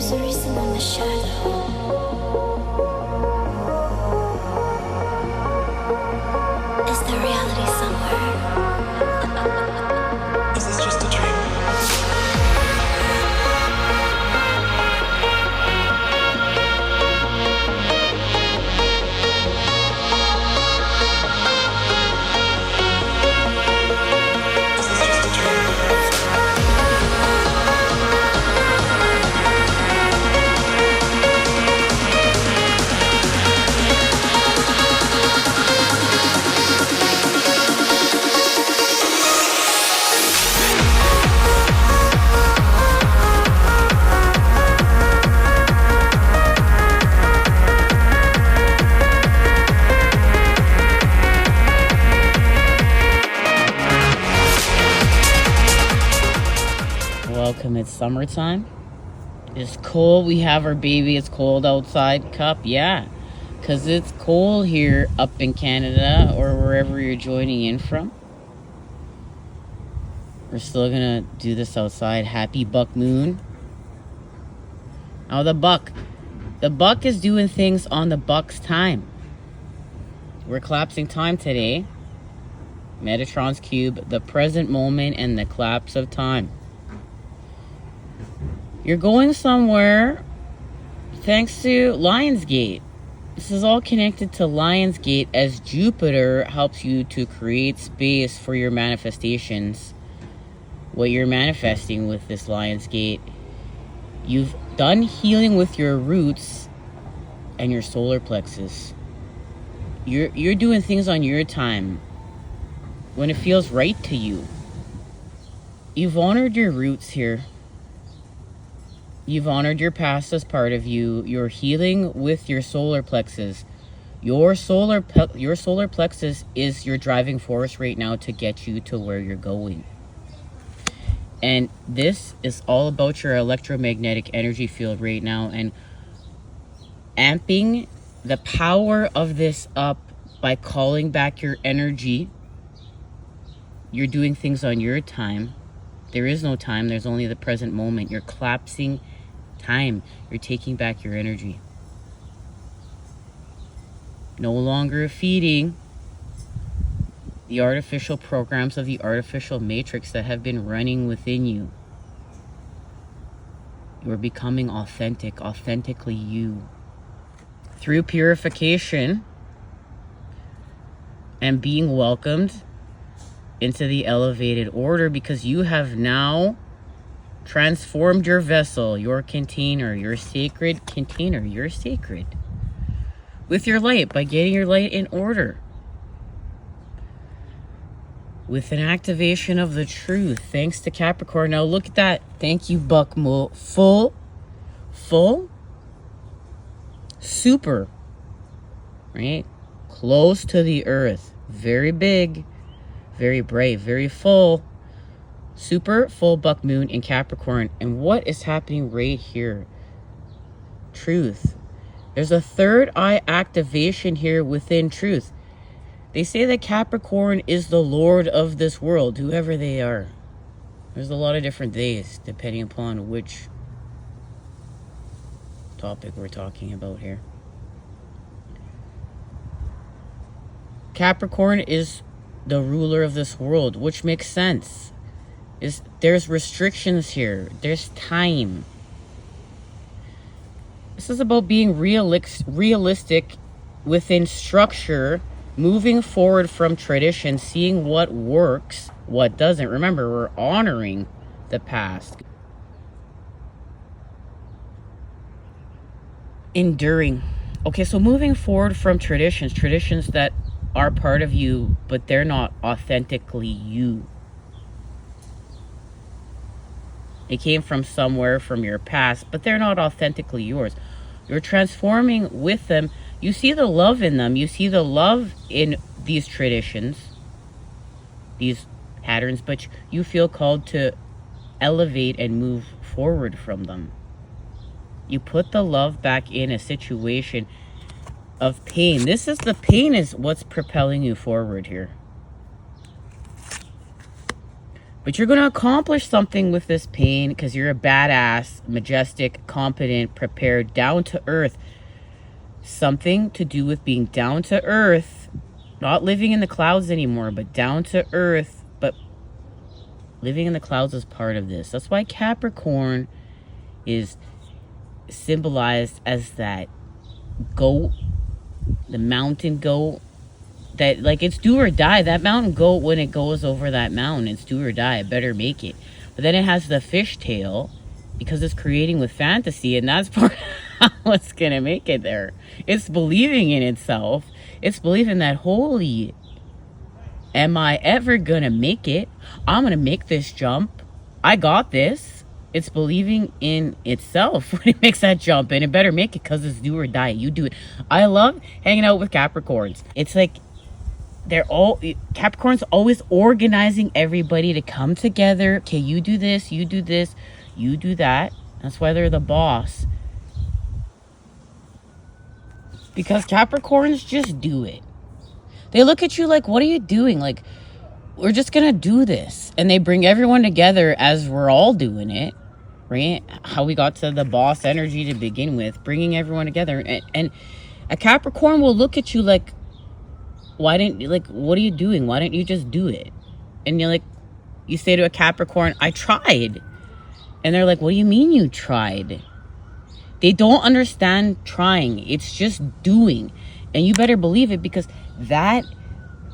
There's a reason I'm a shadow. Is there reality somewhere? This is just a dream. Welcome, it's summertime. It's cold. We have our baby. It's cold outside cup. Yeah, because it's cold here up in Canada or wherever you're joining in from. We're still gonna do this outside. Happy buck moon. Oh, the buck is doing things on the buck's time. We're collapsing time today. Metatron's cube, the present moment, and the collapse of time. You're going somewhere thanks to Lionsgate. This is all connected to Lionsgate as Jupiter helps you to create space for your manifestations. What you're manifesting with this Lionsgate. You've done healing with your roots and your solar plexus. You're doing things on your time when it feels right to you. You've honored your roots here. You've honored your past as part of you. You're healing with your solar plexus. Your solar plexus is your driving force right now to get you to where you're going. And this is all about your electromagnetic energy field right now and amping the power of this up by calling back your energy. You're doing things on your time. There is no time. There's only the present moment. You're collapsing time. You're taking back your energy. No longer feeding the artificial programs of the artificial matrix that have been running within you. You're becoming authentic, authentically you. Through purification and being welcomed into the elevated order, because you have now transformed your vessel, your container, your sacred container. You're sacred with your light by getting your light in order. With an activation of the truth, thanks to Capricorn. Now look at that. Thank you, Buckmo. Full, super, right? Close to the earth. Very big, very bright, very full. Super full buck moon in Capricorn. And what is happening right here? Truth. There's a third eye activation here within truth. They say that Capricorn is the lord of this world, whoever they are. There's a lot of different days depending upon which topic we're talking about here. Capricorn is the ruler of this world, which makes sense. There's restrictions here. There's time. This is about being realistic within structure, moving forward from tradition, seeing what works, what doesn't. Remember, we're honoring the past. Enduring. Okay, so moving forward from traditions that are part of you, but they're not authentically you. It came from somewhere from your past, but they're not authentically yours. You're transforming with them. You see the love in them. You see the love in these traditions, these patterns, but you feel called to elevate and move forward from them. You put the love back in a situation of pain. The pain is what's propelling you forward here. But you're going to accomplish something with this pain because you're a badass, majestic, competent, prepared, down to earth. Something to do with being down to earth, not living in the clouds anymore, but down to earth. But living in the clouds is part of this. That's why Capricorn is symbolized as that goat, the mountain goat. That, like, it's do or die. That mountain goat, when it goes over that mountain, it's do or die. It better make it. But then it has the fishtail because it's creating with fantasy, and that's part of how it's gonna make it there. It's believing in itself. It's believing that, holy, am I ever gonna make it? I'm gonna make this jump. I got this. It's believing in itself when it makes that jump, and it better make it because it's do or die. You do it. I love hanging out with Capricorns. It's like, Capricorn's always organizing everybody to come together. Okay, you do this, you do this, you do that. That's why they're the boss. Because Capricorns just do it. They look at you like, what are you doing? Like, we're just gonna do this. And they bring everyone together as we're all doing it. Right? How we got to the boss energy to begin with, bringing everyone together. And a Capricorn will look at you like, why didn't you, like, what are you doing? Why didn't you just do it? And you're like, you say to a Capricorn, I tried. And they're like, what do you mean you tried? They don't understand trying. It's just doing. And you better believe it, because that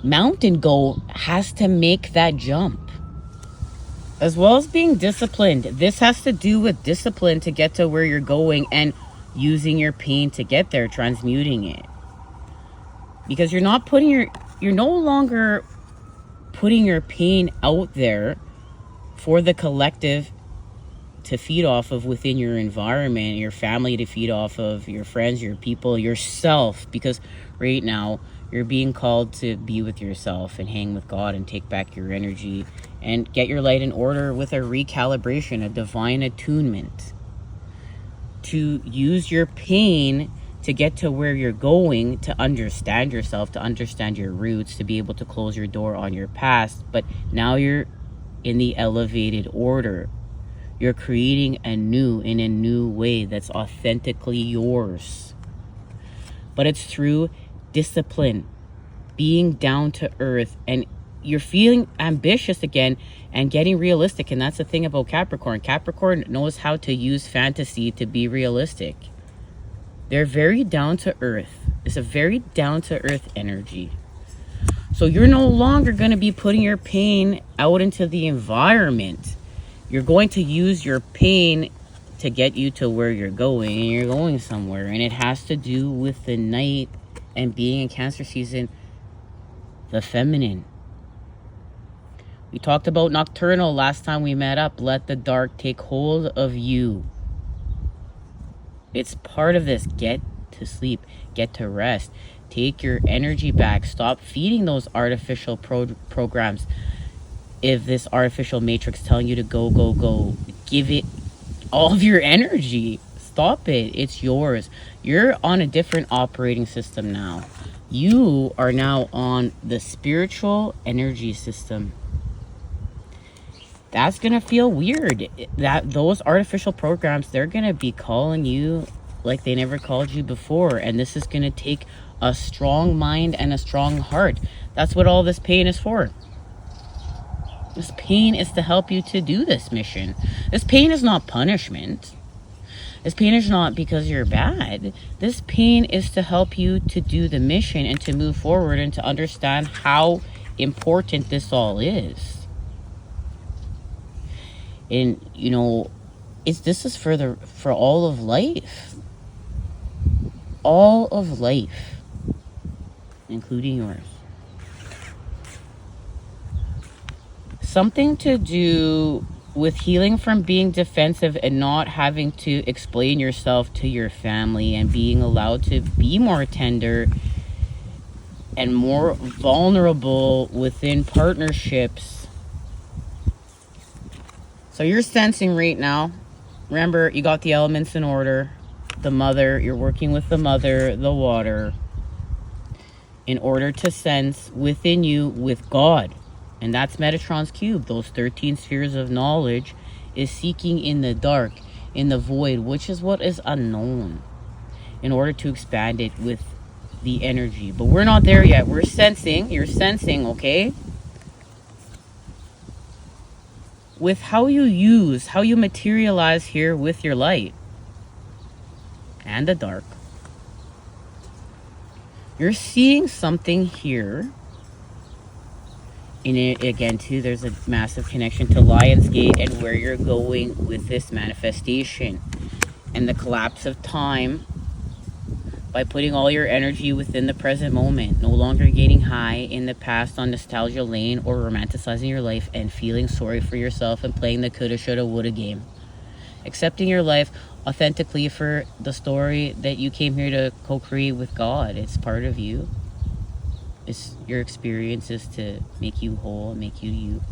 mountain goat has to make that jump. As well as being disciplined. This has to do with discipline to get to where you're going, and using your pain to get there, transmuting it. Because you're no longer putting your pain out there for the collective to feed off of within your environment, your family to feed off of, your friends, your people, yourself. Because right now you're being called to be with yourself and hang with God and take back your energy and get your light in order with a recalibration, a divine attunement. To use your pain to get to where you're going, to understand yourself, to understand your roots, to be able to close your door on your past. But now you're in the elevated order. You're creating in a new way that's authentically yours. But it's through discipline, being down to earth, and you're feeling ambitious again and getting realistic. And that's the thing about Capricorn. Capricorn knows how to use fantasy to be realistic. They're very down to earth. It's a very down to earth energy. So you're no longer going to be putting your pain out into the environment. You're going to use your pain to get you to where you're going, and you're going somewhere. And it has to do with the night and being in Cancer season, the feminine. We talked about nocturnal last time we met up. Let the dark take hold of you. It's part of this. Get to sleep. Get to rest. Take your energy back. Stop feeding those artificial programs. If this artificial matrix telling you to go, go, go, give it all of your energy. Stop it. It's yours. You're on a different operating system now. You are now on the spiritual energy system. That's going to feel weird. That those artificial programs, they're going to be calling you like they never called you before. And this is going to take a strong mind and a strong heart. That's what all this pain is for. This pain is to help you to do this mission. This pain is not punishment. This pain is not because you're bad. This pain is to help you to do the mission and to move forward and to understand how important this all is. And, you know, this is for all of life. All of life. Including yours. Something to do with healing from being defensive and not having to explain yourself to your family, and being allowed to be more tender and more vulnerable within partnerships. So you're sensing right now. Remember, you got the elements in order. The mother, you're working with the mother, the water, in order to sense within you with God. And that's Metatron's cube. Those 13 spheres of knowledge is seeking in the dark, in the void, which is what is unknown, in order to expand it with the energy. But we're not there yet. We're sensing. You're sensing, okay? With how you use, how you materialize here with your light and the dark. You're seeing something here. And it, again, too, there's a massive connection to Lionsgate and where you're going with this manifestation. And the collapse of time by putting all your energy within the present moment. No longer getting high in the past on nostalgia lane or romanticizing your life and feeling sorry for yourself and playing the coulda, shoulda, woulda game. Accepting your life authentically for the story that you came here to co-create with God. It's part of you. It's your experience is to make you whole, make you you.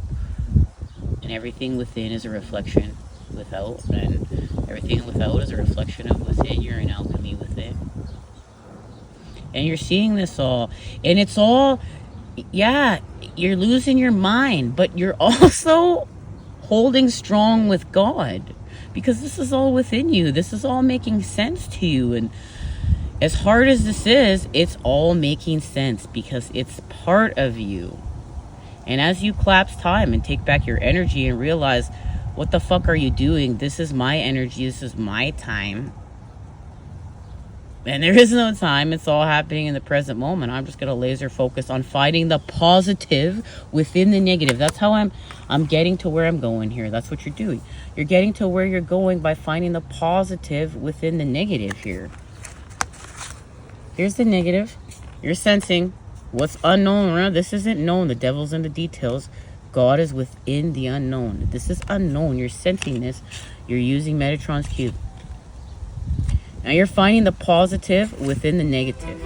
And everything within is a reflection without, and everything without is a reflection of within. You're an alchemy within. And you're seeing this all. And it's all, yeah, you're losing your mind, but you're also holding strong with God. Because this is all within you. This is all making sense to you. And as hard as this is, it's all making sense because it's part of you. And as you collapse time and take back your energy and realize, what the fuck are you doing? This is my energy. This is my time. And there is no time. It's all happening in the present moment. I'm just going to laser focus on finding the positive within the negative. That's how I'm getting to where I'm going here. That's what you're doing. You're getting to where you're going by finding the positive within the negative here. Here's the negative. You're sensing what's unknown around. This isn't known. The devil's in the details. God is within the unknown. This is unknown. You're sensing this. You're using Metatron's cube. Now you're finding the positive within the negative.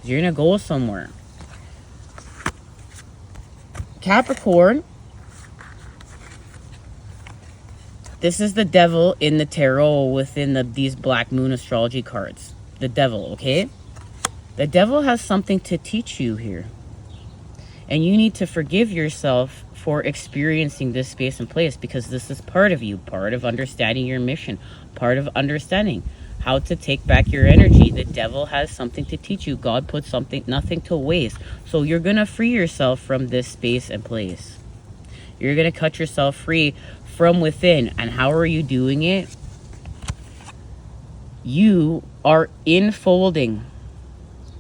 You're going to go somewhere. Capricorn. This is the devil in the tarot within these black moon astrology cards. The devil, okay? The devil has something to teach you here. And you need to forgive yourself for experiencing this space and place because this is part of you, part of understanding your mission, part of understanding how to take back your energy. The devil has something to teach you. God put nothing to waste. So you're going to free yourself from this space and place. You're going to cut yourself free from within. And how are you doing it? You are enfolding.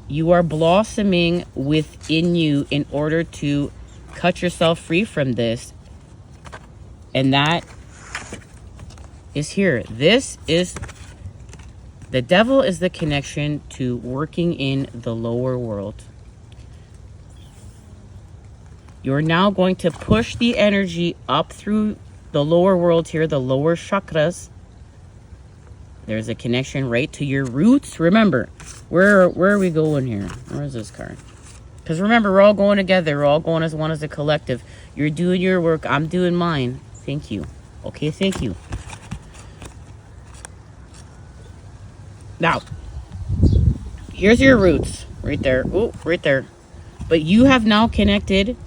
You are blossoming within you in order to cut yourself free from this. And that is here. This is... The devil is the connection to working in the lower world. You're now going to push the energy up through the lower world here, the lower chakras. There's a connection right to your roots. Remember, where are we going here? Where is this card? Because remember, we're all going together. We're all going as one, as a collective. You're doing your work. I'm doing mine. Thank you. Okay, thank you. Now, here's your roots right there. Oh, right there. But you have now connected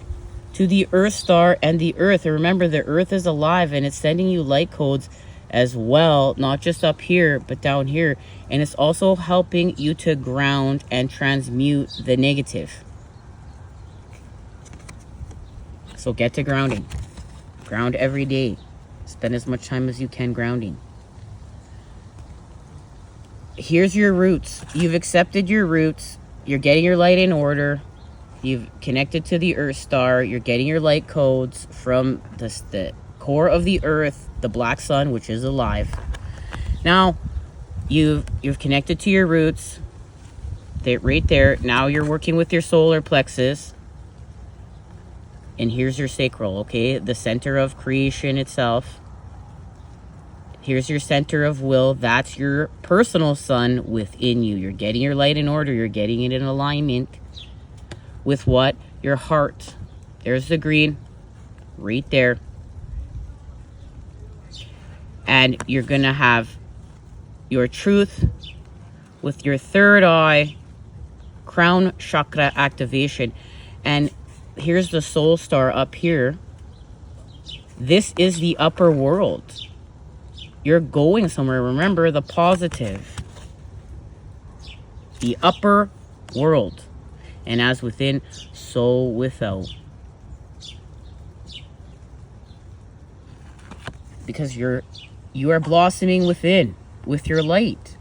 to the Earth star and the Earth. And remember, the Earth is alive and it's sending you light codes as well, not just up here, but down here. And it's also helping you to ground and transmute the negative. So get to grounding. Ground every day. Spend as much time as you can grounding. Here's your roots. You've accepted your roots. You're getting your light in order. You've connected to the Earth star. You're getting your light codes from the core of the Earth, the black sun, which is alive. Now, you've connected to your roots. They're right there. Now you're working with your solar plexus. And here's your sacral, okay? The center of creation itself. Here's your center of will. That's your personal sun within you. You're getting your light in order. You're getting it in alignment with what? Your heart. There's the green right there. And you're going to have your truth with your third eye, crown chakra activation. And here's the soul star up here. This is the upper world. You're going somewhere. Remember the positive. The upper world. And as within, so without. Because you are blossoming within with your light.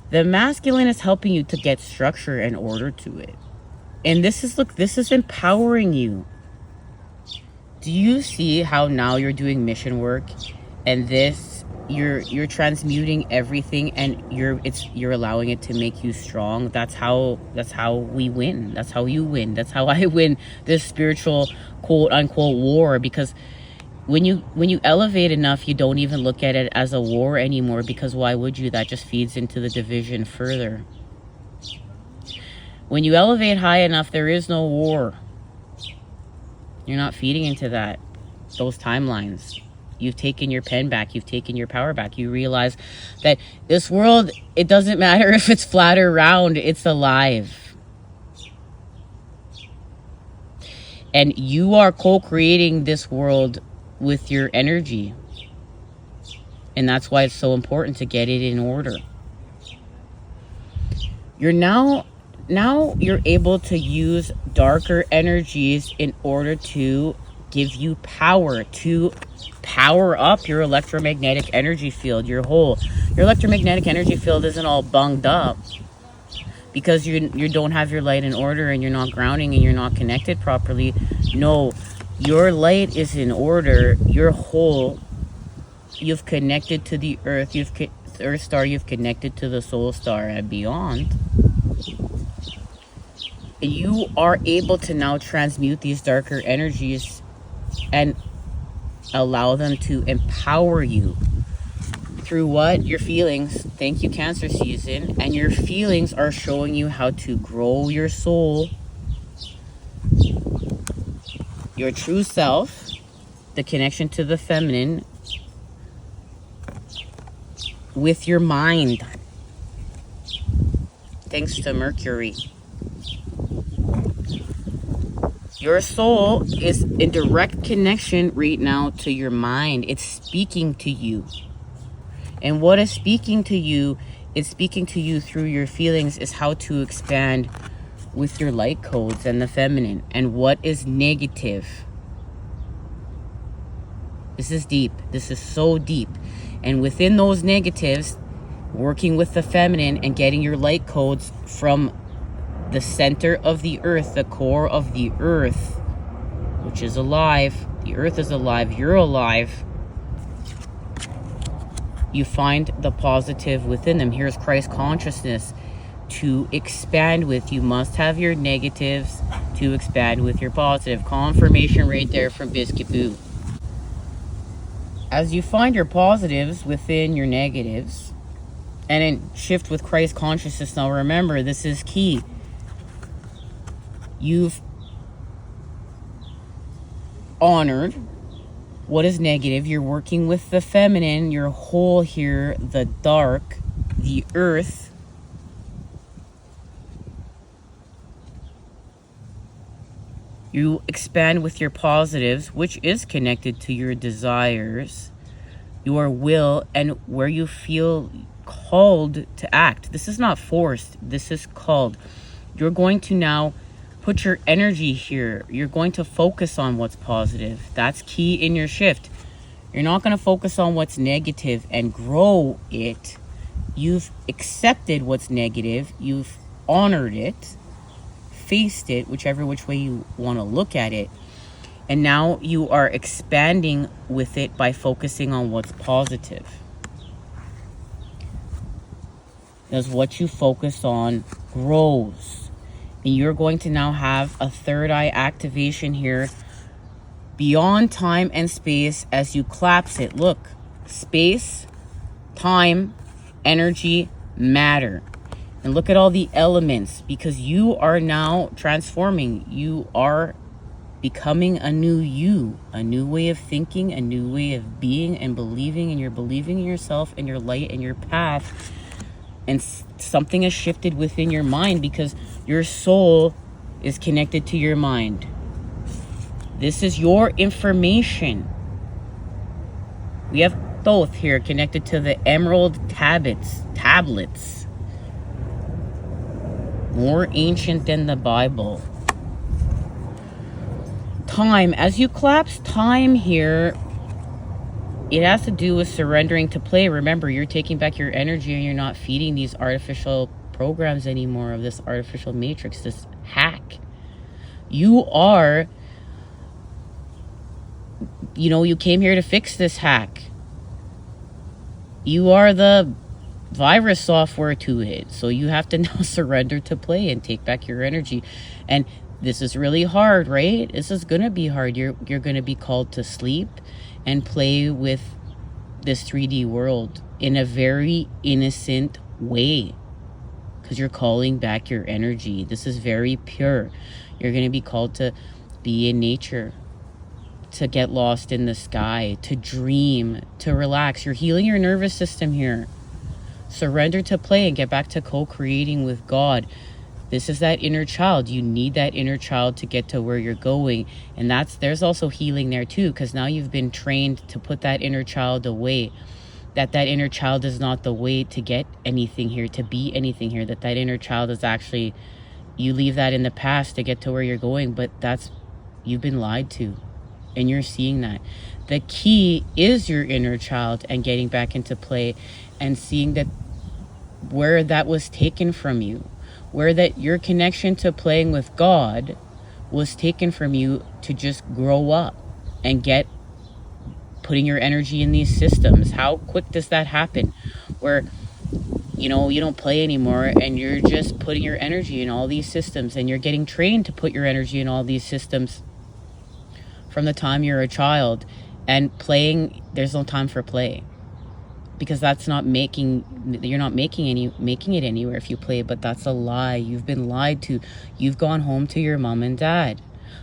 The masculine is helping you to get structure and order to it. And this is empowering you. Do you see how now you're doing mission work, and this you're transmuting everything, and you're allowing it to make you strong? That's how we win. That's how you win. That's how I win this spiritual quote unquote war. Because when you elevate enough, you don't even look at it as a war anymore, because why would you? That just feeds into the division further. When you elevate high enough, there is no war. You're not feeding into those timelines. You've taken your pen back. You've taken your power back. You realize that this world, it doesn't matter if it's flat or round, it's alive. And you are co-creating this world with your energy. And that's why it's so important to get it in order. You're now you're able to use darker energies in order to give you power, to power up your electromagnetic energy field. Your electromagnetic energy field isn't all bunged up because you don't have your light in order, and you're not grounding, and you're not connected properly. No, your light is in order. You're whole. You've connected to the earth. Earth star. You've connected to the soul star and beyond. You are able to now transmute these darker energies and allow them to empower you through what? Your feelings. Thank you, Cancer season. And your feelings are showing you how to grow your soul, your true self, the connection to the feminine with your mind. Thanks to Mercury. Your soul is in direct connection right now to your mind. It's speaking to you. And what is speaking to you, it's speaking to you through your feelings, is how to expand with your light codes and the feminine. And what is negative. This is deep. This is so deep. And within those negatives, working with the feminine and getting your light codes from the center of the earth, the core of the earth, which is alive. The earth is alive. You're alive. You find the positive within them. Here's Christ consciousness to expand with. You must have your negatives to expand with your positive. Confirmation right there from Biscuit Boo. As you find your positives within your negatives, and then shift with Christ consciousness. Now remember, this is key. You've honored what is negative. You're working with the feminine, your whole here, the dark, the earth. You expand with your positives, which is connected to your desires, your will, and where you feel called to act. This is not forced. This is called. You're going to now put your energy here. You're going to focus on what's positive. That's key in your shift. You're not going to focus on what's negative and grow it. You've accepted what's negative. You've honored it, faced it, whichever which way you want to look at it. And now you are expanding with it by focusing on what's positive. Because what you focus on grows. And you're going to now have a third eye activation here beyond time and space as you collapse it. Look, space, time, energy, matter. And look at all the elements, because you are now transforming. You are becoming a new you, a new way of thinking, a new way of being and believing, and you're believing in yourself and your light and your path. And something has shifted within your mind because your soul is connected to your mind. This is your information. We have both here connected to the emerald tablets. More ancient than the Bible. Time. As you collapse time here, it has to do with surrendering to play. Remember, you're taking back your energy and you're not feeding these artificial programs anymore of this artificial matrix, this hack. You are, you came here to fix this hack. You are the virus software to it. So you have to now surrender to play and take back your energy. And this is really hard, right? This is going to be hard. You're going to be called to sleep and play with this 3D world in a very innocent way, because you're calling back your energy. This is very pure. You're going to be called to be in nature, to get lost in the sky, to dream, to relax. You're healing your nervous system here. Surrender to play and get back to co-creating with God. This is that inner child. You need that inner child to get to where you're going. And there's also healing there too, because now you've been trained to put that inner child away. That inner child is not the way to get anything here, to be anything here. That inner child is actually, you leave that in the past to get to where you're going, but you've been lied to. And you're seeing that. The key is your inner child and getting back into play and seeing that where that was taken from you, where that your connection to playing with God was taken from you to just grow up and get putting your energy in these systems. How quick does that happen? Where, you don't play anymore and you're just putting your energy in all these systems, and you're getting trained to put your energy in all these systems from the time you're a child. And playing, there's no time for play, because you're not making it anywhere if you play. But that's a lie. You've been lied to. You've gone home to your mom and dad,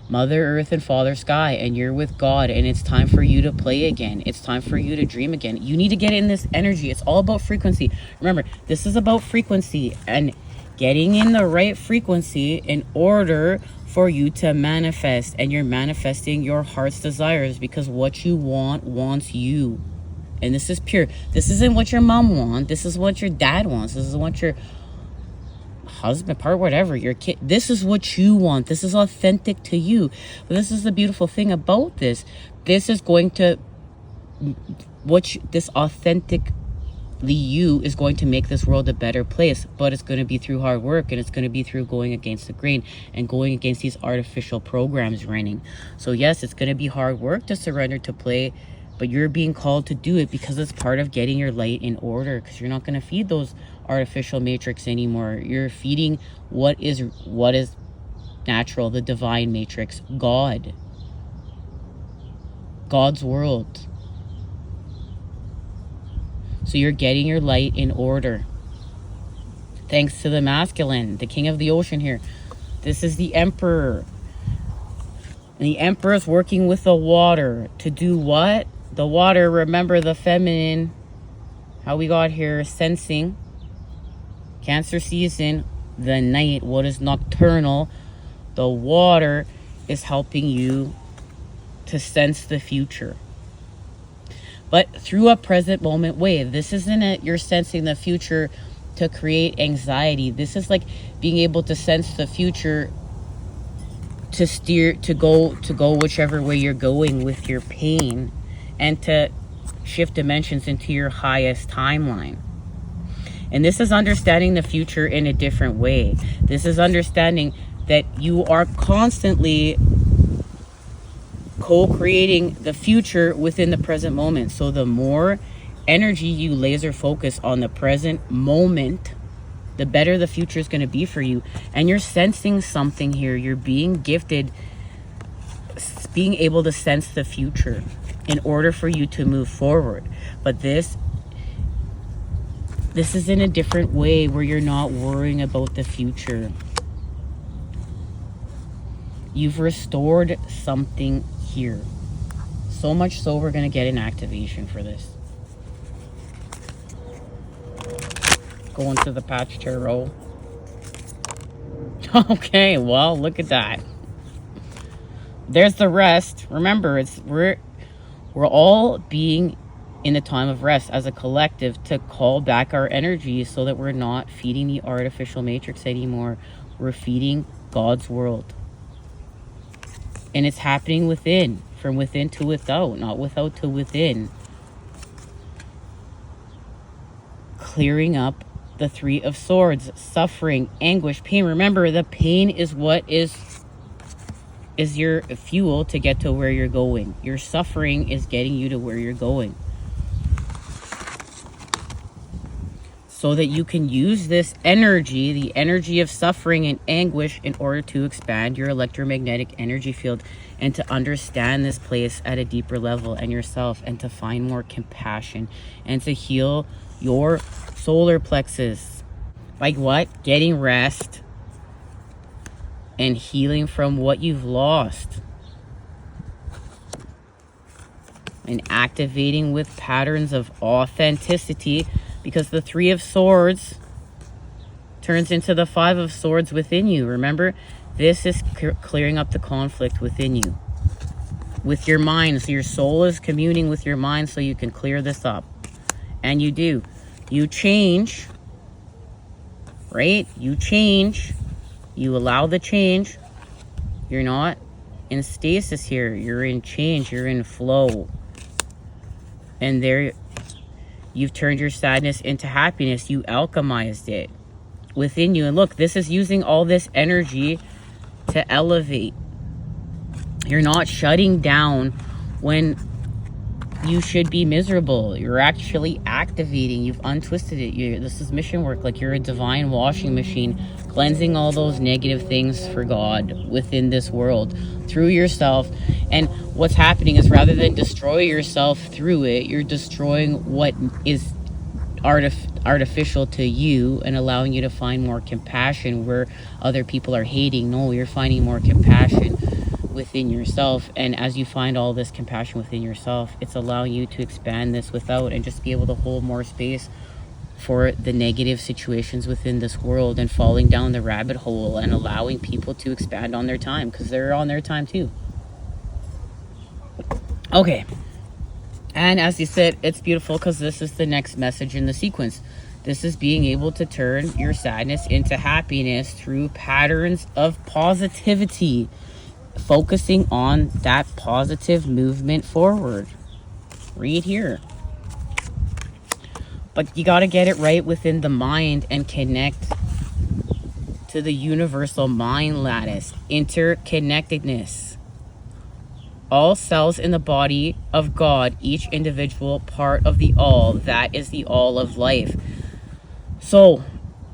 Mother Earth and Father Sky, and you're with God, and it's time for you to play again. It's time for you to dream again. You need to get in this energy. It's all about frequency. Remember, this is about frequency and getting in the right frequency in order for you to manifest. And you're manifesting your heart's desires, because what you want wants you. And this is pure. This isn't what your mom wants. This is what your dad wants. This is what your husband, part, whatever, your kid. This is what you want. This is authentic to you. But this is the beautiful thing about this. This is going to, this authentically you is going to make this world a better place. But it's going to be through hard work, and it's going to be through going against the grain and going against these artificial programs running. So yes, it's going to be hard work to surrender to play, but you're being called to do it because it's part of getting your light in order, because you're not going to feed those artificial matrix anymore. You're feeding what is natural, the divine matrix, God's world. So you're getting your light in order. Thanks to the masculine, the king of the ocean here. This is the emperor. And the emperor is working with the water to do what? The water, remember the feminine, how we got here, sensing. Cancer season, the night, what is nocturnal? The water is helping you to sense the future, but through a present moment way. This isn't you're sensing the future to create anxiety. This is like being able to sense the future to steer, to go whichever way you're going with your pain, and to shift dimensions into your highest timeline. And this is understanding the future in a different way. This is understanding that you are constantly co-creating the future within the present moment. So the more energy you laser focus on the present moment, the better the future is going to be for you. And you're sensing something here. You're being gifted being able to sense the future. in order for you to move forward. But this is in a different way where you're not worrying about the future. You've restored something here. So much so we're going to get an activation for this. Going to the patch tarot. Okay, well, look at that. There's the rest. Remember, we're all being in a time of rest as a collective to call back our energy so that we're not feeding the artificial matrix anymore. We're feeding God's world. And it's happening within, from within to without, not without to within. Clearing up the Three of Swords, suffering, anguish, pain. Remember, the pain is what is your fuel to get to where you're going. Your suffering is getting you to where you're going. So that you can use this energy, the energy of suffering and anguish, in order to expand your electromagnetic energy field and to understand this place at a deeper level and yourself, and to find more compassion and to heal your solar plexus. Like what? Getting rest and healing from what you've lost. And activating with patterns of authenticity, because the Three of Swords turns into the Five of Swords within you. Remember, this is clearing up the conflict within you. With your mind. So your soul is communing with your mind so you can clear this up. And you do. You change. Right? You change. You allow the change. You're not in stasis here. You're in change. You're in flow. And there, you've turned your sadness into happiness. You alchemized it within you. And look, this is using all this energy to elevate. You're not shutting down when you should be miserable. You're actually activating. You've untwisted it. This is mission work. Like you're a divine washing machine, cleansing all those negative things for God within this world through yourself. And what's happening is, rather than destroy yourself through it, you're destroying what is artificial to you and allowing you to find more compassion where other people are hating. No, you're finding more compassion within yourself. And as you find all this compassion within yourself, it's allowing you to expand this without, and just be able to hold more space for the negative situations within this world, and falling down the rabbit hole and allowing people to expand on their time, because they're on their time too. Okay. And as you said, it's beautiful because this is the next message in the sequence. This is being able to turn your sadness into happiness through patterns of positivity, focusing on that positive movement forward. Read here. But you got to get it right within the mind and connect to the universal mind lattice, interconnectedness. All cells in the body of God, each individual part of the all, that is the all of life. So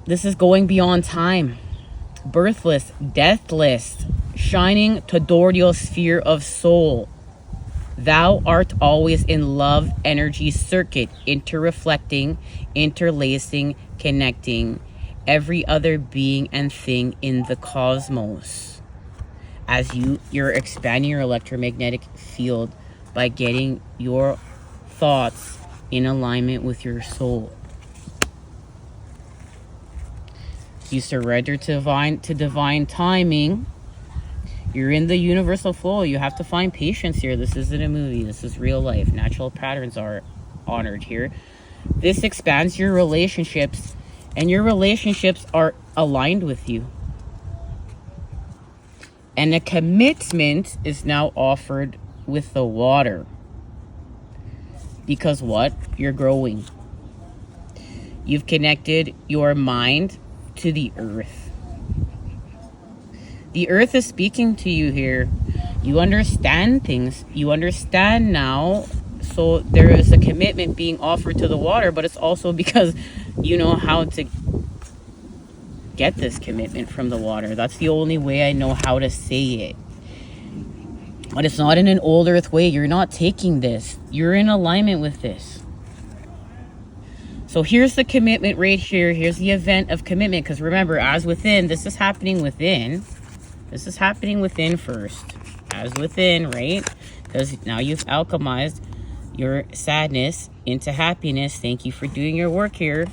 this is going beyond time. Birthless, deathless, shining todorial sphere of soul. Thou art always in love energy circuit, interreflecting, interlacing, connecting every other being and thing in the cosmos. As you're expanding your electromagnetic field by getting your thoughts in alignment with your soul. You surrender to divine timing. You're in the universal flow. You have to find patience here. This isn't a movie. This is real life. Natural patterns are honored here. This expands your relationships, and your relationships are aligned with you. And a commitment is now offered with the water. Because what? You're growing. You've connected your mind to the earth. The earth is speaking to you here. You understand things. You understand now. So there is a commitment being offered to the water, but it's also because you know how to get this commitment from the water. That's the only way I know how to say it. But it's not in an old earth way. You're not taking this. You're in alignment with this. So here's the commitment right here. Here's the event of commitment. Because remember, as within, this is happening within. This is happening within first. As within, right? Because now you've alchemized your sadness into happiness. Thank you for doing your work here.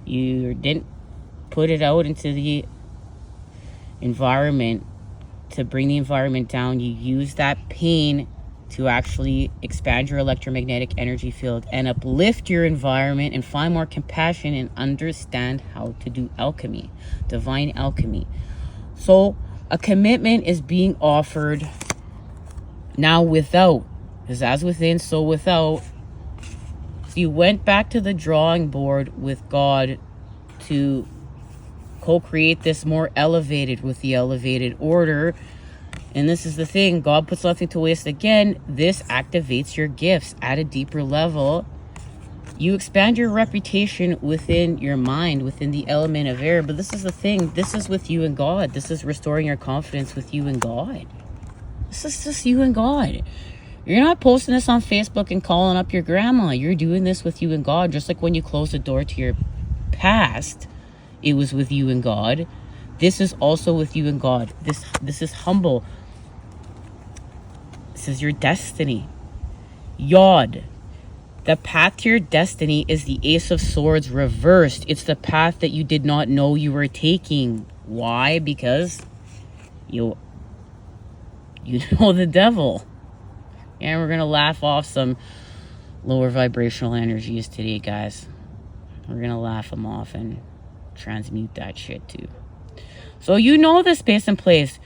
You didn't put it out into the environment to bring the environment down. You use that pain to actually expand your electromagnetic energy field and uplift your environment and find more compassion and understand how to do alchemy, divine alchemy. So a commitment is being offered now without, because as within, so without. So you went back to the drawing board with God to co-create this more elevated with the elevated order. And this is the thing, God puts nothing to waste. Again, this activates your gifts at a deeper level. You expand your reputation within your mind, within the element of air. But this is the thing, this is with you and God. This is restoring your confidence with you and God. This is just you and God. You're not posting this on Facebook and calling up your grandma. You're doing this with you and God. Just like when you close the door to your past, it was with you and God. This is also with you and God. This is humble. This is your destiny. Yod. The path to your destiny is the Ace of Swords reversed. It's the path that you did not know you were taking. Why? Because you know the devil. And we're going to laugh off some lower vibrational energies today, guys. We're going to laugh them off and transmute that shit too. So you know the space and place.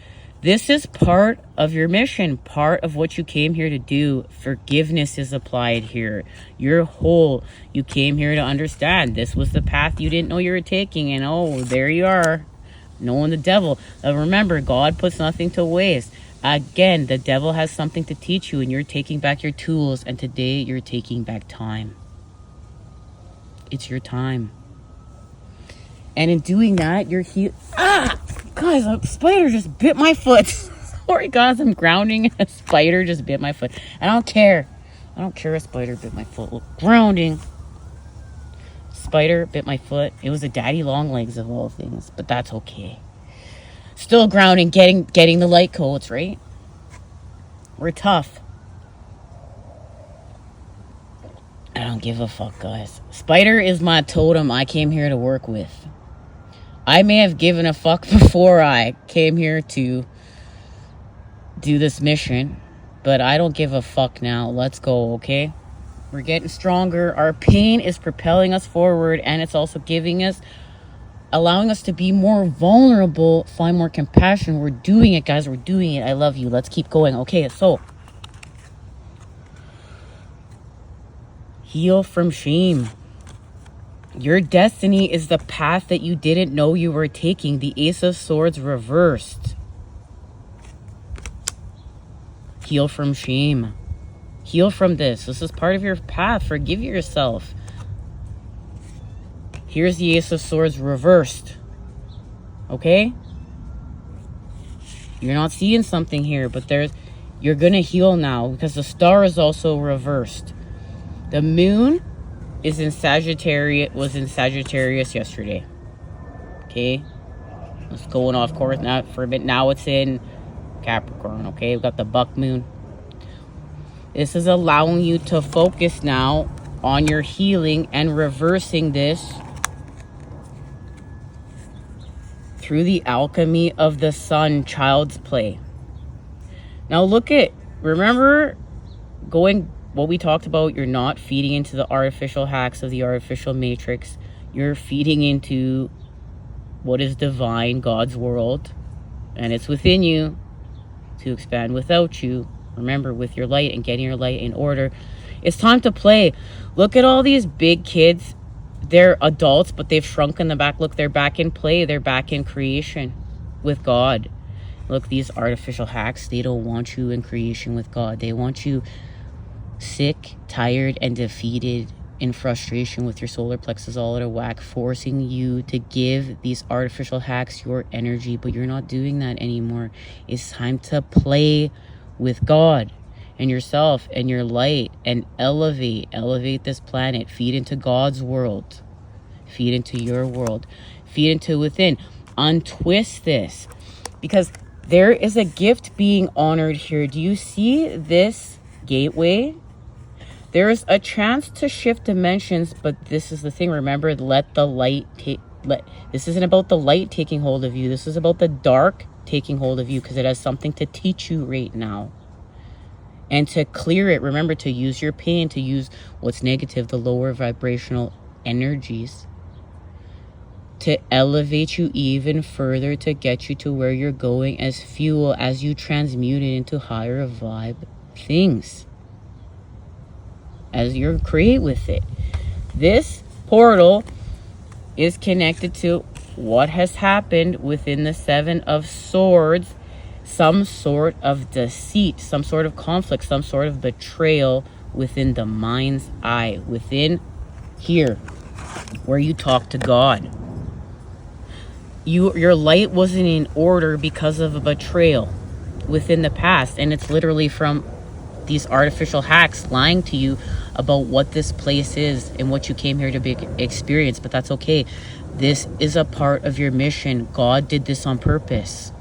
This is part of your mission, part of what you came here to do. Forgiveness is applied here. You're whole. You came here to understand this was the path you didn't know you were taking. And oh, there you are, knowing the devil. Now remember, God puts nothing to waste. Again, the devil has something to teach you, and you're taking back your tools. And today you're taking back time. It's your time. And in doing that, you're healed. Guys, a spider just bit my foot. Sorry, guys, I'm grounding. A spider just bit my foot. I don't care. I don't care a spider bit my foot. Look, grounding. Spider bit my foot. It was a daddy long legs of all things, but that's okay. Still grounding, getting the light codes, right? We're tough. I don't give a fuck, guys. Spider is my totem I came here to work with. I may have given a fuck before I came here to do this mission, but I don't give a fuck now. Let's go, okay? We're getting stronger. Our pain is propelling us forward, and it's also allowing us to be more vulnerable, find more compassion. We're doing it, guys. We're doing it. I love you. Let's keep going. Okay, so heal from shame. Your destiny is the path that you didn't know you were taking. The Ace of Swords reversed. Heal from shame. Heal from this. This is part of your path. Forgive yourself. Here's the Ace of Swords reversed. Okay? You're not seeing something here, but you're going to heal now because the star is also reversed. The moon was in Sagittarius yesterday. Okay? It's going off course now for a bit. Now it's in Capricorn. Okay? We've got the buck moon. This is allowing you to focus now on your healing and reversing this through the alchemy of the sun, child's play. Now remember what we talked about, you're not feeding into the artificial hacks of the artificial matrix. You're feeding into what is divine, God's world, and it's within you to expand without you. Remember, with your light and getting your light in order. It's time to play. Look at all these big kids. They're adults, but they've shrunk in the back. Look, they're back in play. They're back in creation with God. Look, these artificial hacks, they don't want you in creation with God. They want you sick, tired, and defeated in frustration with your solar plexus all out of whack, forcing you to give these artificial hacks your energy, but you're not doing that anymore. It's time to play with God and yourself and your light, and elevate this planet. Feed into God's world. Feed into your world. Feed into within. Untwist this, because there is a gift being honored here. Do you see this gateway? There is a chance to shift dimensions, but this is the thing. Remember, let the light take. This isn't about the light taking hold of you. This is about the dark taking hold of you, because it has something to teach you right now. And to clear it, remember to use your pain, to use what's negative, the lower vibrational energies, to elevate you even further, to get you to where you're going as fuel, as you transmute it into higher vibe things, as you create with it. This portal is connected to what has happened within the Seven of Swords. Some sort of deceit, some sort of conflict, some sort of betrayal within the mind's eye, within here where you talk to God. Your light wasn't in order because of a betrayal within the past, and it's literally from these artificial hacks lying to you about what this place is and what you came here to experience. But that's okay. This is a part of your mission. God did this on purpose.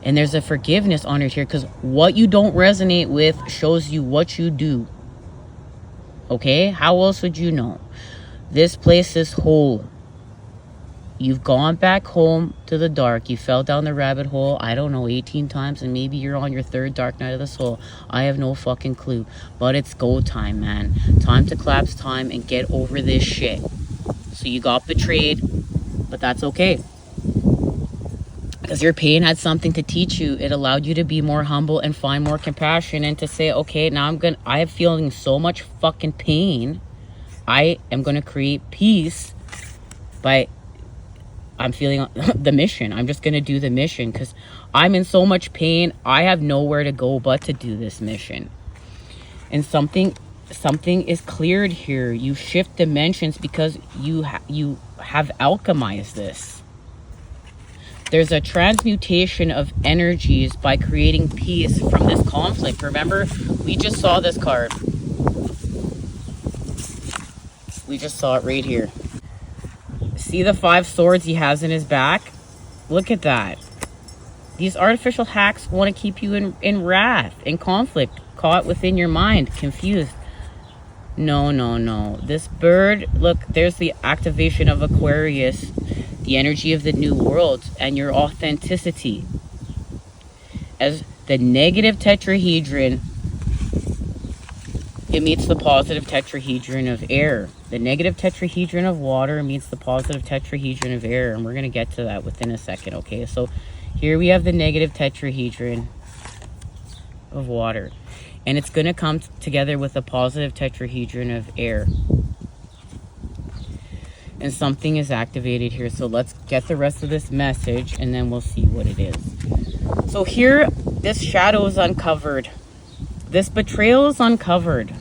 And there's a forgiveness honored here, because what you don't resonate with shows you what you do. Okay? How else would you know? This place is whole. You've gone back home to the dark. You fell down the rabbit hole, I don't know, 18 times, and maybe you're on your third dark night of the soul. I have no fucking clue. But it's go time, man. Time to collapse time and get over this shit. So you got betrayed, but that's okay. Because your pain had something to teach you. It allowed you to be more humble and find more compassion, and to say, okay, now I am feeling so much fucking pain. I am going to create peace by, I'm feeling the mission. I'm just going to do the mission because I'm in so much pain. I have nowhere to go but to do this mission. And something is cleared here. You shift dimensions because you have alchemized this. There's a transmutation of energies by creating peace from this conflict. Remember, we just saw this card. We just saw it right here. See the 5 swords he has in his back? Look at that. These artificial hacks want to keep you in wrath, in conflict, caught within your mind, confused. No. This bird, look, there's the activation of Aquarius, the energy of the new world, and your authenticity. As the negative tetrahedron, it meets the positive tetrahedron of air. The negative tetrahedron of water meets the positive tetrahedron of air. And we're going to get to that within a second, okay? So here we have the negative tetrahedron of water. And it's going to come together with a positive tetrahedron of air. And something is activated here. So let's get the rest of this message and then we'll see what it is. So here, this shadow is uncovered. This betrayal is uncovered.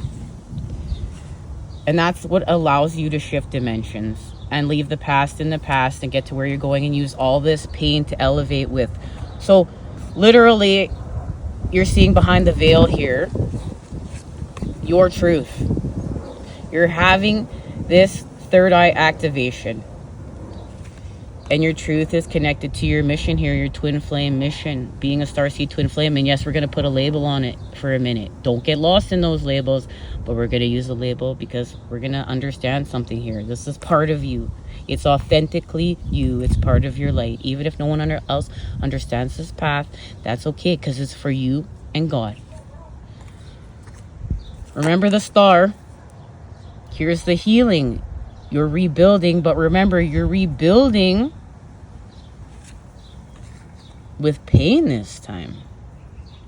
And that's what allows you to shift dimensions and leave the past in the past and get to where you're going and use all this pain to elevate with. So literally, you're seeing behind the veil here your truth. You're having this third eye activation. And your truth is connected to your mission here, your twin flame mission, being a starseed twin flame. And yes, we're going to put a label on it for a minute. Don't get lost in those labels, but we're going to use a label because we're going to understand something here. This is part of you. It's authentically you. It's part of your light. Even if no one else understands this path, that's okay because it's for you and God. Remember the star. Here's the healing. You're rebuilding, but remember, you're rebuilding with pain this time.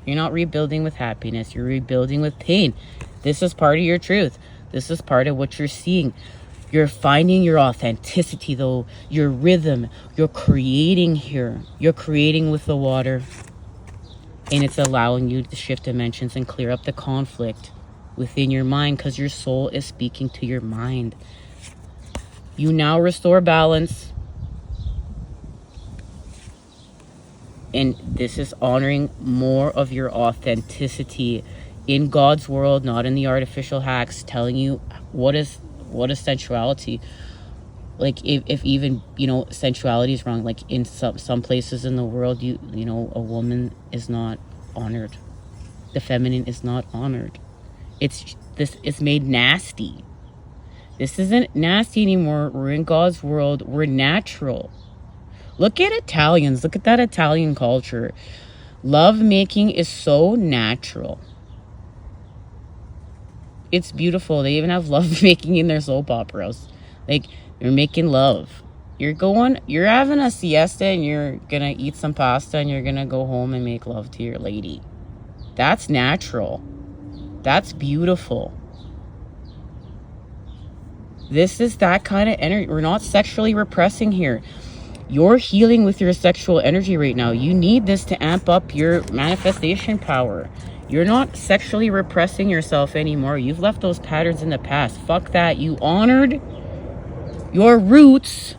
You're not rebuilding with happiness. You're rebuilding with pain. This is part of your truth. This is part of what you're seeing. You're finding your authenticity, though, your rhythm. You're creating here. You're creating with the water. And it's allowing you to shift dimensions and clear up the conflict within your mind because your soul is speaking to your mind. You now restore balance. And this is honoring more of your authenticity in God's world, not in the artificial hacks telling you what is sensuality. Like if even, you know, sensuality is wrong. Like in some places in the world, you know, a woman is not honored. The feminine is not honored. It's made nasty. This isn't nasty anymore. We're in God's world. We're natural. Look at Italians. Look at that Italian culture. Love making is so natural. It's beautiful. They even have love making in their soap operas. Like, you're making love. You're having a siesta and you're gonna eat some pasta and you're gonna go home and make love to your lady. That's natural. That's beautiful. This is that kind of energy. We're not sexually repressing here. You're healing with your sexual energy right now. You need this to amp up your manifestation power. You're not sexually repressing yourself anymore. You've left those patterns in the past. Fuck that. You honored your roots.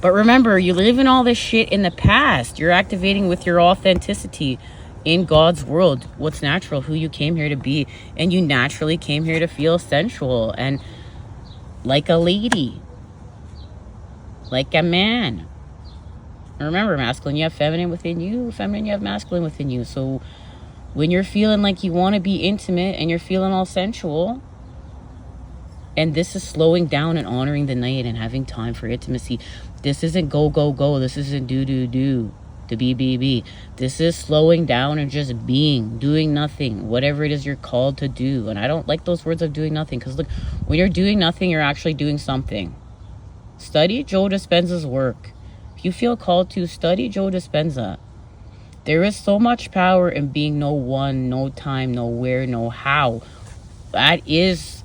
But remember, you live in all this shit in the past. You're activating with your authenticity in God's world. What's natural, who you came here to be. And you naturally came here to feel sensual and like a lady. Like a man. Remember, masculine, you have feminine within you. Feminine, you have masculine within you. So when you're feeling like you want to be intimate and you're feeling all sensual, and this is slowing down and honoring the night and having time for intimacy. This isn't go, go, go. This isn't do, do, do. To be, be, be. This is slowing down and just being, doing nothing, whatever it is you're called to do. And I don't like those words of doing nothing, because look, when you're doing nothing, you're actually doing something. Study Joe Dispenza's work. If you feel called to, study Joe Dispenza. There is so much power in being no one, no time, no where, no how. That is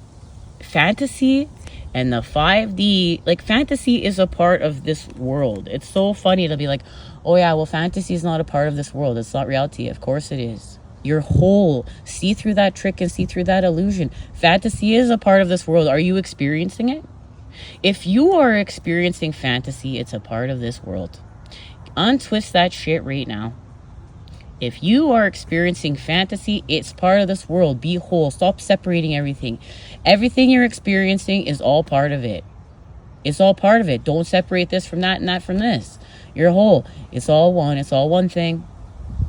fantasy. And the 5D, like, fantasy is a part of this world. It's so funny to be like, oh yeah, well, fantasy is not a part of this world. It's not reality. Of course it is. You're whole. See through that trick and see through that illusion. Fantasy is a part of this world. Are you experiencing it? If you are experiencing fantasy, it's a part of this world. Untwist that shit right now. If you are experiencing fantasy, it's part of this world. Be whole. Stop separating everything. Everything you're experiencing is all part of it. It's all part of it. Don't separate this from that and that from this. You're whole. It's all one. It's all one thing.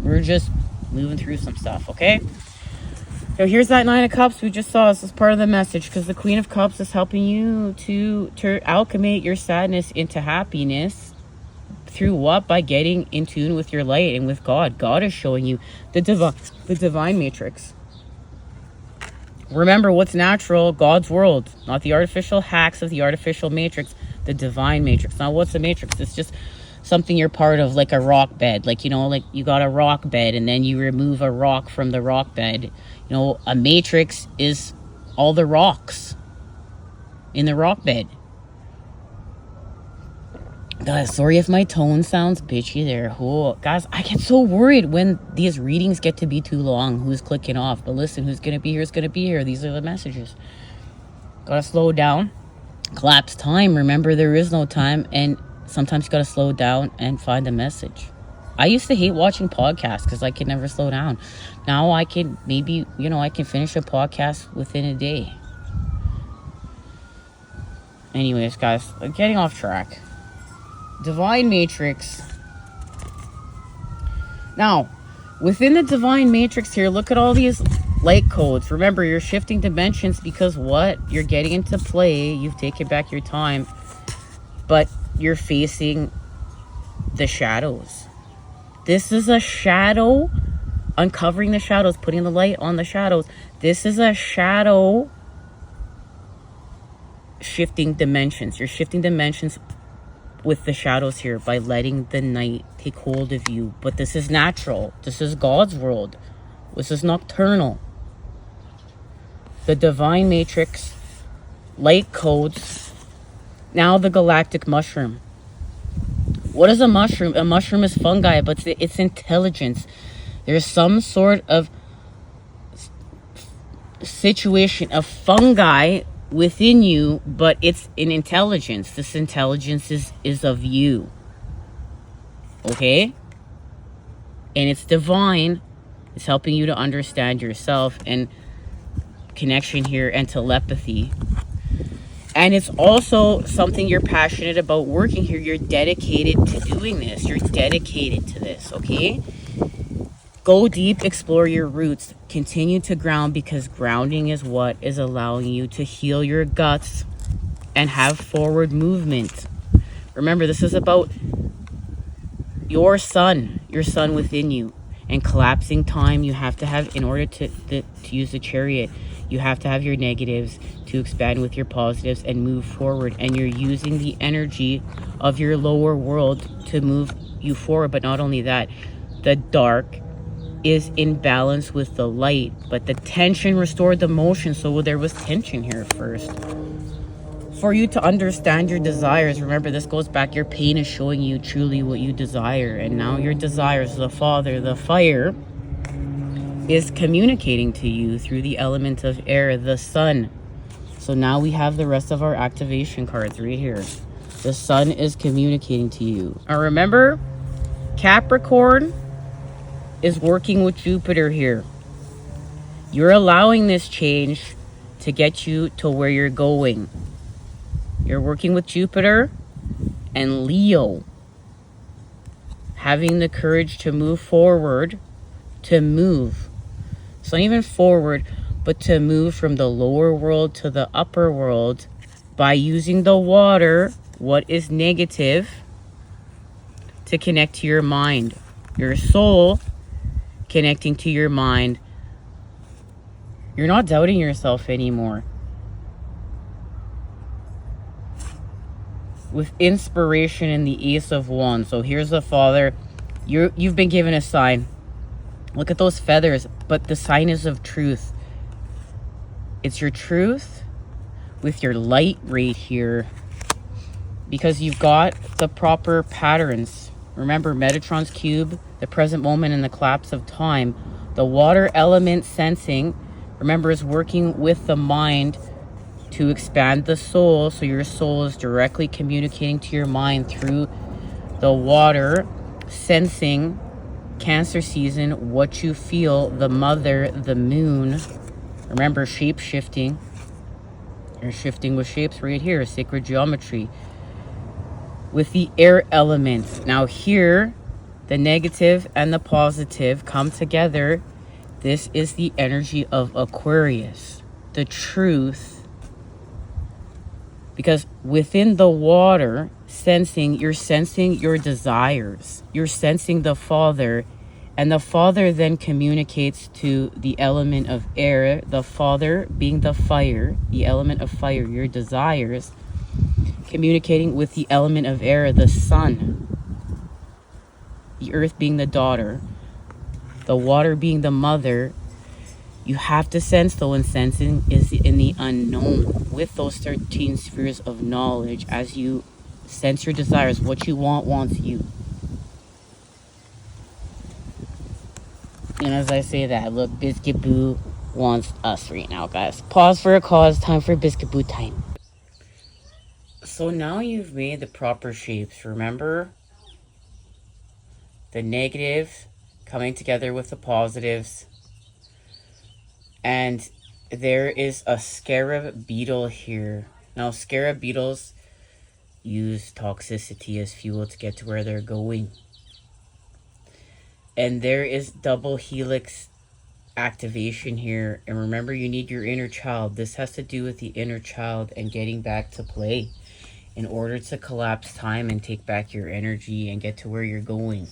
We're just moving through some stuff, okay? So here's that 9 of Cups we just saw. This is part of the message, because the Queen of Cups is helping you to alchemate your sadness into happiness. Through what? By getting in tune with your light and with God. God is showing you the divine matrix. Remember what's natural, God's world, not the artificial hacks of the artificial matrix, the divine matrix. Now, what's the matrix? It's just something you're part of, like a rock bed. Like, you know, like you got a rock bed and then you remove a rock from the rock bed. You know, a matrix is all the rocks in the rock bed. Guys, sorry if my tone sounds bitchy there. Oh, guys, I get so worried when these readings get to be too long. Who's clicking off? But listen, who's going to be here is going to be here. These are the messages. Gotta slow down. Collapse time. Remember, there is no time. And sometimes you gotta slow down and find a message. I used to hate watching podcasts because I could never slow down. Now I can maybe, I can finish a podcast within a day. Anyways, guys, I'm getting off track. Divine Matrix. Now, within the Divine Matrix here, look at all these light codes. Remember, you're shifting dimensions because what? You're getting into play. You've taken back your time. But you're facing the shadows. This is a shadow. Uncovering the shadows. Putting the light on the shadows. This is a shadow shifting dimensions. You're shifting dimensions with the shadows here by letting the night take hold of you. But this is natural. This is God's world. This is nocturnal. The Divine Matrix, light codes. Now the galactic mushroom. What is a mushroom? A mushroom is fungi, but it's intelligence. There's some sort of situation of fungi within you, but it's an intelligence. This intelligence is of you. Okay? And it's divine. It's helping you to understand yourself and connection here and telepathy. And it's also something you're passionate about working here. You're dedicated to doing this. You're dedicated to this, okay? Go deep, explore your roots. Continue to ground, because grounding is what is allowing you to heal your guts and have forward movement. Remember, this is about your sun within you. And collapsing time, you have to have, in order to use the chariot, you have to have your negatives to expand with your positives and move forward. And you're using the energy of your lower world to move you forward. But not only that, the dark is in balance with the light, but the tension restored the motion. So there was tension here first. For you to understand your desires, remember, this goes back, your pain is showing you truly what you desire. And now your desires, the Father, the fire, is communicating to you through the element of air, the sun. So now we have the rest of our activation cards right here. The sun is communicating to you. Now remember, Capricorn is working with Jupiter here. You're allowing this change to get you to where you're going. You're working with Jupiter and Leo. Having the courage to move forward, to move. It's not even forward, but to move from the lower world to the upper world by using the water, what is negative, to connect to your mind. Your soul connecting to your mind. You're not doubting yourself anymore. With inspiration in the Ace of Wands. So here's the Father. You've been given a sign. Look at those feathers. But the sign is of truth. It's your truth with your light right here. Because you've got the proper patterns. Remember, Metatron's cube, the present moment, and the collapse of time. The water element sensing, remember, is working with the mind to expand the soul. So your soul is directly communicating to your mind through the water, sensing Cancer season, what you feel, the mother, the moon. Remember, shape shifting. You're shifting with shapes right here, sacred geometry. With the air element. Now here, the negative and the positive come together. This is the energy of Aquarius. The truth. Because within the water, you're sensing your desires. You're sensing the Father. And the Father then communicates to the element of air. The Father being the fire, the element of fire, your desires. Communicating with the element of air, the sun. The earth being the daughter. The water being the mother. You have to sense, though, and sensing is in the unknown. With those 13 spheres of knowledge, as you sense your desires, what you want wants you. And as I say that, look, Biscuit Boo wants us right now, guys. Pause for a cause, time for Biscuit Boo time. So now you've made the proper shapes. Remember, the negatives coming together with the positives. And there is a scarab beetle here. Now, scarab beetles use toxicity as fuel to get to where they're going. And there is double helix activation here. And remember, you need your inner child. This has to do with the inner child and getting back to play in order to collapse time and take back your energy and get to where you're going.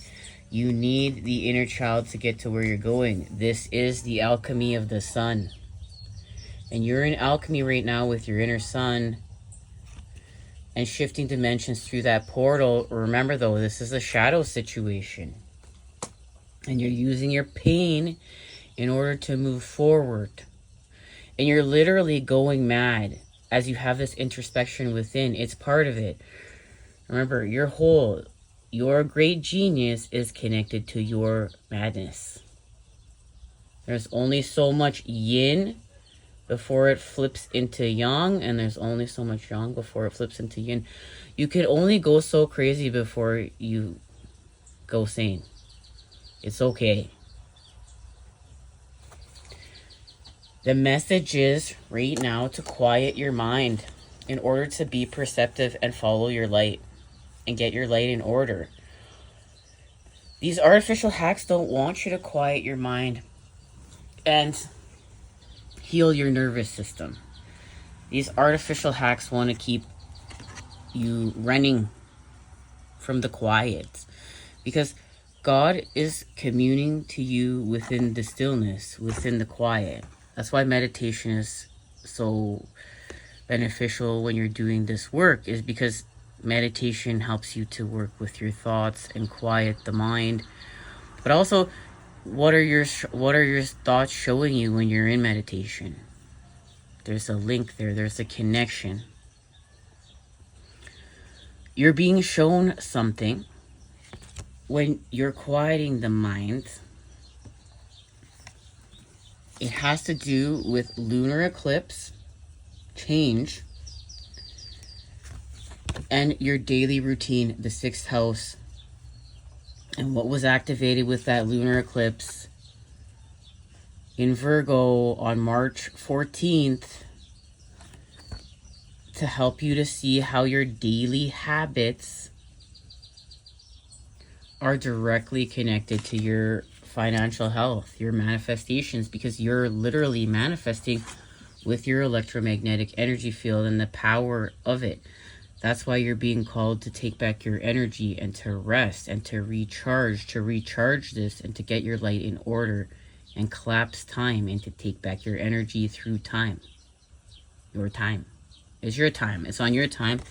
You need the inner child to get to where you're going. This is the alchemy of the sun. And you're in alchemy right now with your inner sun and shifting dimensions through that portal. Remember, though, this is a shadow situation. And you're using your pain in order to move forward. And you're literally going mad as you have this introspection within. It's part of it. Remember, your whole, your great genius is connected to your madness. There's only so much yin before it flips into yang, and there's only so much yang before it flips into yin. You can only go so crazy before you go sane. It's okay. The message is right now to quiet your mind in order to be perceptive and follow your light and get your light in order. These artificial hacks don't want you to quiet your mind and heal your nervous system. These artificial hacks want to keep you running from the quiet, because God is communing to you within the stillness, within the quiet. That's why meditation is so beneficial when you're doing this work, is because meditation helps you to work with your thoughts and quiet the mind. But also, what are your thoughts showing you when you're in meditation? There's a link there. There's a connection. You're being shown something when you're quieting the mind. It has to do with lunar eclipse, change, and your daily routine, the 6th house. And what was activated with that lunar eclipse in Virgo on March 14th to help you to see how your daily habits are directly connected to your financial health, your manifestations, because you're literally manifesting with your electromagnetic energy field and the power of it. That's why you're being called to take back your energy and to rest and to recharge this and to get your light in order and collapse time and to take back your energy through time. Your time. It's your time. It's on your time,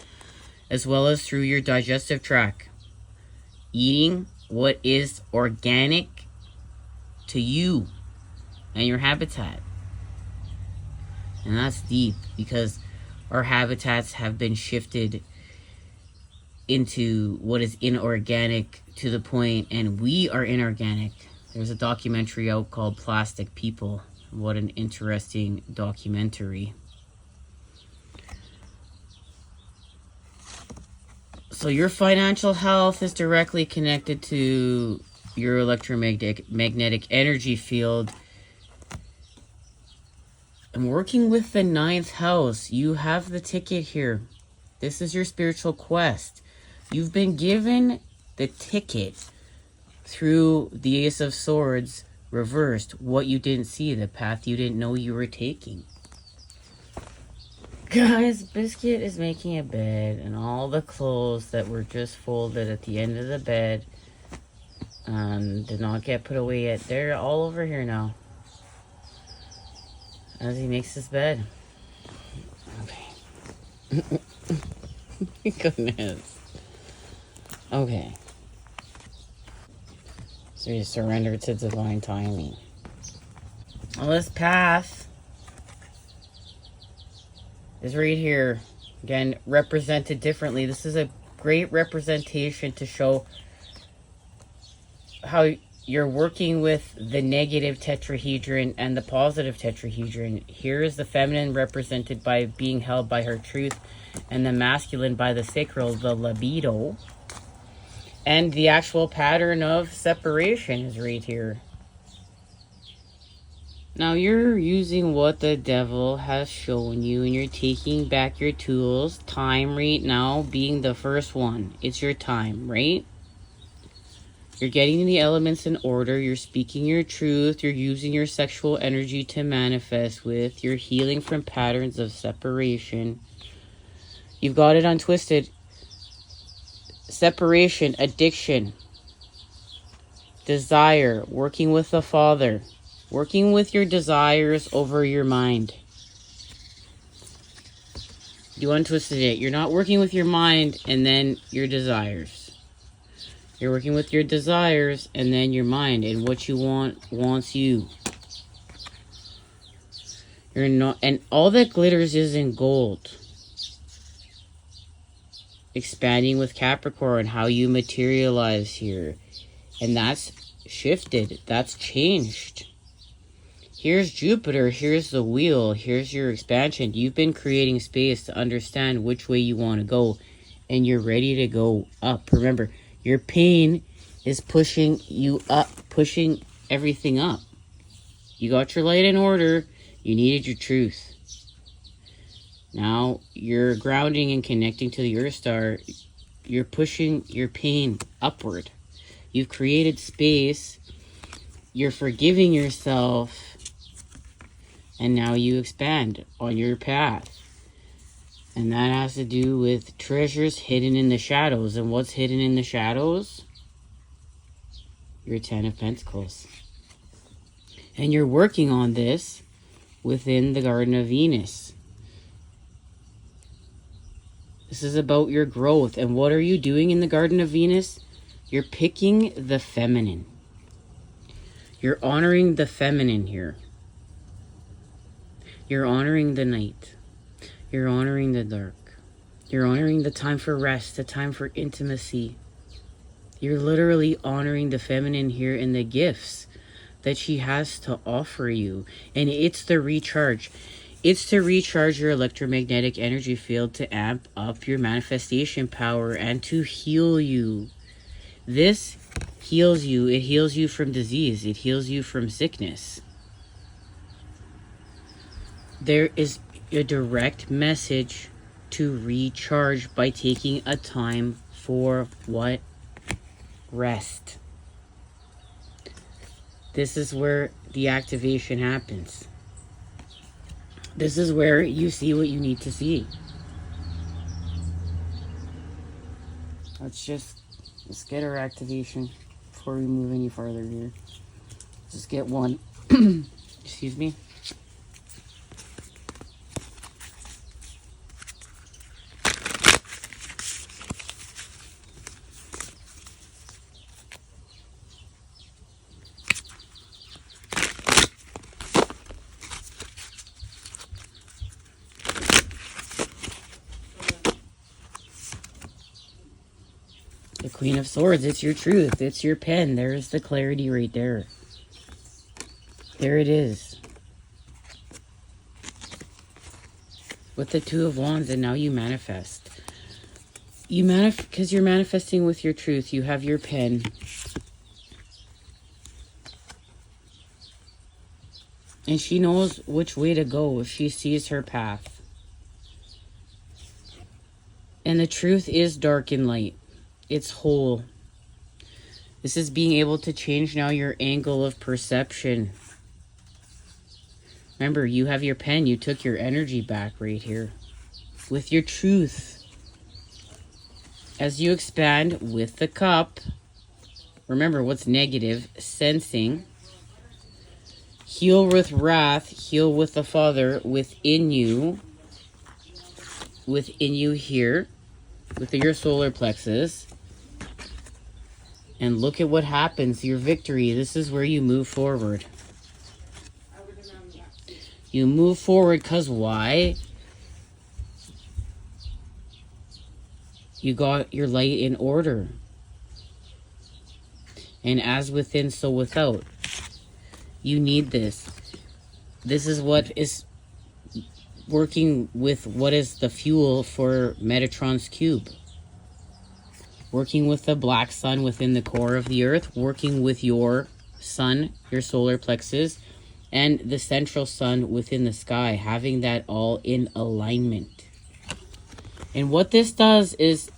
as well as through your digestive tract. Eating what is organic to you and your habitat. And that's deep, because our habitats have been shifted into what is inorganic to the point, and we are inorganic. There's a documentary out called Plastic People. What an interesting documentary. So your financial health is directly connected to your electromagnetic energy field. And working with the 9th house, you have the ticket here. This is your spiritual quest. You've been given the ticket through the Ace of Swords reversed, what you didn't see, the path you didn't know you were taking. Guys, Biscuit is making a bed, and all the clothes that were just folded at the end of the bed did not get put away yet. They're all over here now as he makes his bed. Okay. Goodness. Okay. So you surrender to divine timing. Well, this path is right here. Again, represented differently. This is a great representation to show how you're working with the negative tetrahedron and the positive tetrahedron. Here is the feminine represented by being held by her truth, and the masculine by the sacral, the libido. And the actual pattern of separation is right here. Now you're using what the devil has shown you, and you're taking back your tools. Time right now being the first one. It's your time, right? You're getting the elements in order. You're speaking your truth. You're using your sexual energy to manifest with. You're healing from patterns of separation. You've got it untwisted. Separation, addiction, desire, working with the Father, working with your desires over your mind. You untwisted it. You're not working with your mind and then your desires. You're working with your desires and then your mind, and what you want wants you. You're not, and all that glitters is in gold. Expanding with Capricorn, how you materialize here. And that's shifted. That's changed. Here's Jupiter. Here's the wheel. Here's your expansion. You've been creating space to understand which way you want to go. And you're ready to go up. Remember, your pain is pushing you up, pushing everything up. You got your light in order. You needed your truth. Now you're grounding and connecting to the Earth Star. You're pushing your pain upward. You've created space. You're forgiving yourself. And now you expand on your path. And that has to do with treasures hidden in the shadows. And what's hidden in the shadows? Your 10 of Pentacles. And you're working on this within the Garden of Venus. This is about your growth. And what are you doing in the Garden of Venus? You're picking the feminine. You're honoring the feminine here. You're honoring the night. You're honoring the dark. You're honoring the time for rest, the time for intimacy. You're literally honoring the feminine here in the gifts that she has to offer you. And it's the recharge. It's to recharge your electromagnetic energy field, to amp up your manifestation power, and to heal you. This heals you. It heals you from disease. It heals you from sickness. There is a direct message to recharge by taking a time for what? Rest. This is where the activation happens. This is where you see what you need to see. Let's get our activation before we move any farther here. Just get one. Excuse me. The Queen of Swords, it's your truth. It's your pen. There's the clarity right there. There it is. With the Two of Wands, and now you manifest. You manifest because you're manifesting with your truth. You have your pen. And she knows which way to go if she sees her path. And the truth is dark and light. It's whole. This is being able to change now your angle of perception. Remember, you have your pen. You took your energy back right here. With your truth. As you expand with the cup. Remember, what's negative? Sensing. Heal with wrath. Heal with the Father within you. Within you here. With your solar plexus. And look at what happens. Your victory. This is where you move forward. You move forward because why? You got your light in order. And as within, so without. You need this. This is what is working with what is the fuel for Metatron's cube. Working with the black sun within the core of the earth. Working with your sun, your solar plexus, and the central sun within the sky. Having that all in alignment. And what this does is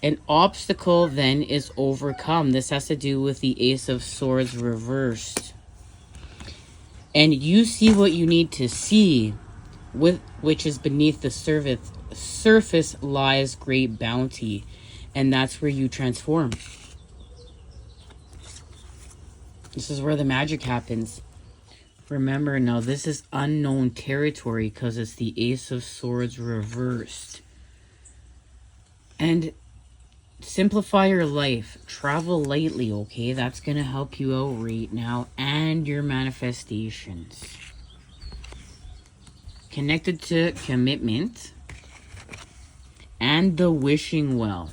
an obstacle then is overcome. This has to do with the Ace of Swords reversed. And you see what you need to see, with which is beneath the surface lies great bounty. And that's where you transform. This is where the magic happens. Remember, now this is unknown territory because it's the Ace of Swords reversed. And simplify your life. Travel lightly, okay? That's going to help you out right now. And your manifestations. Connected to commitment. And the wishing well.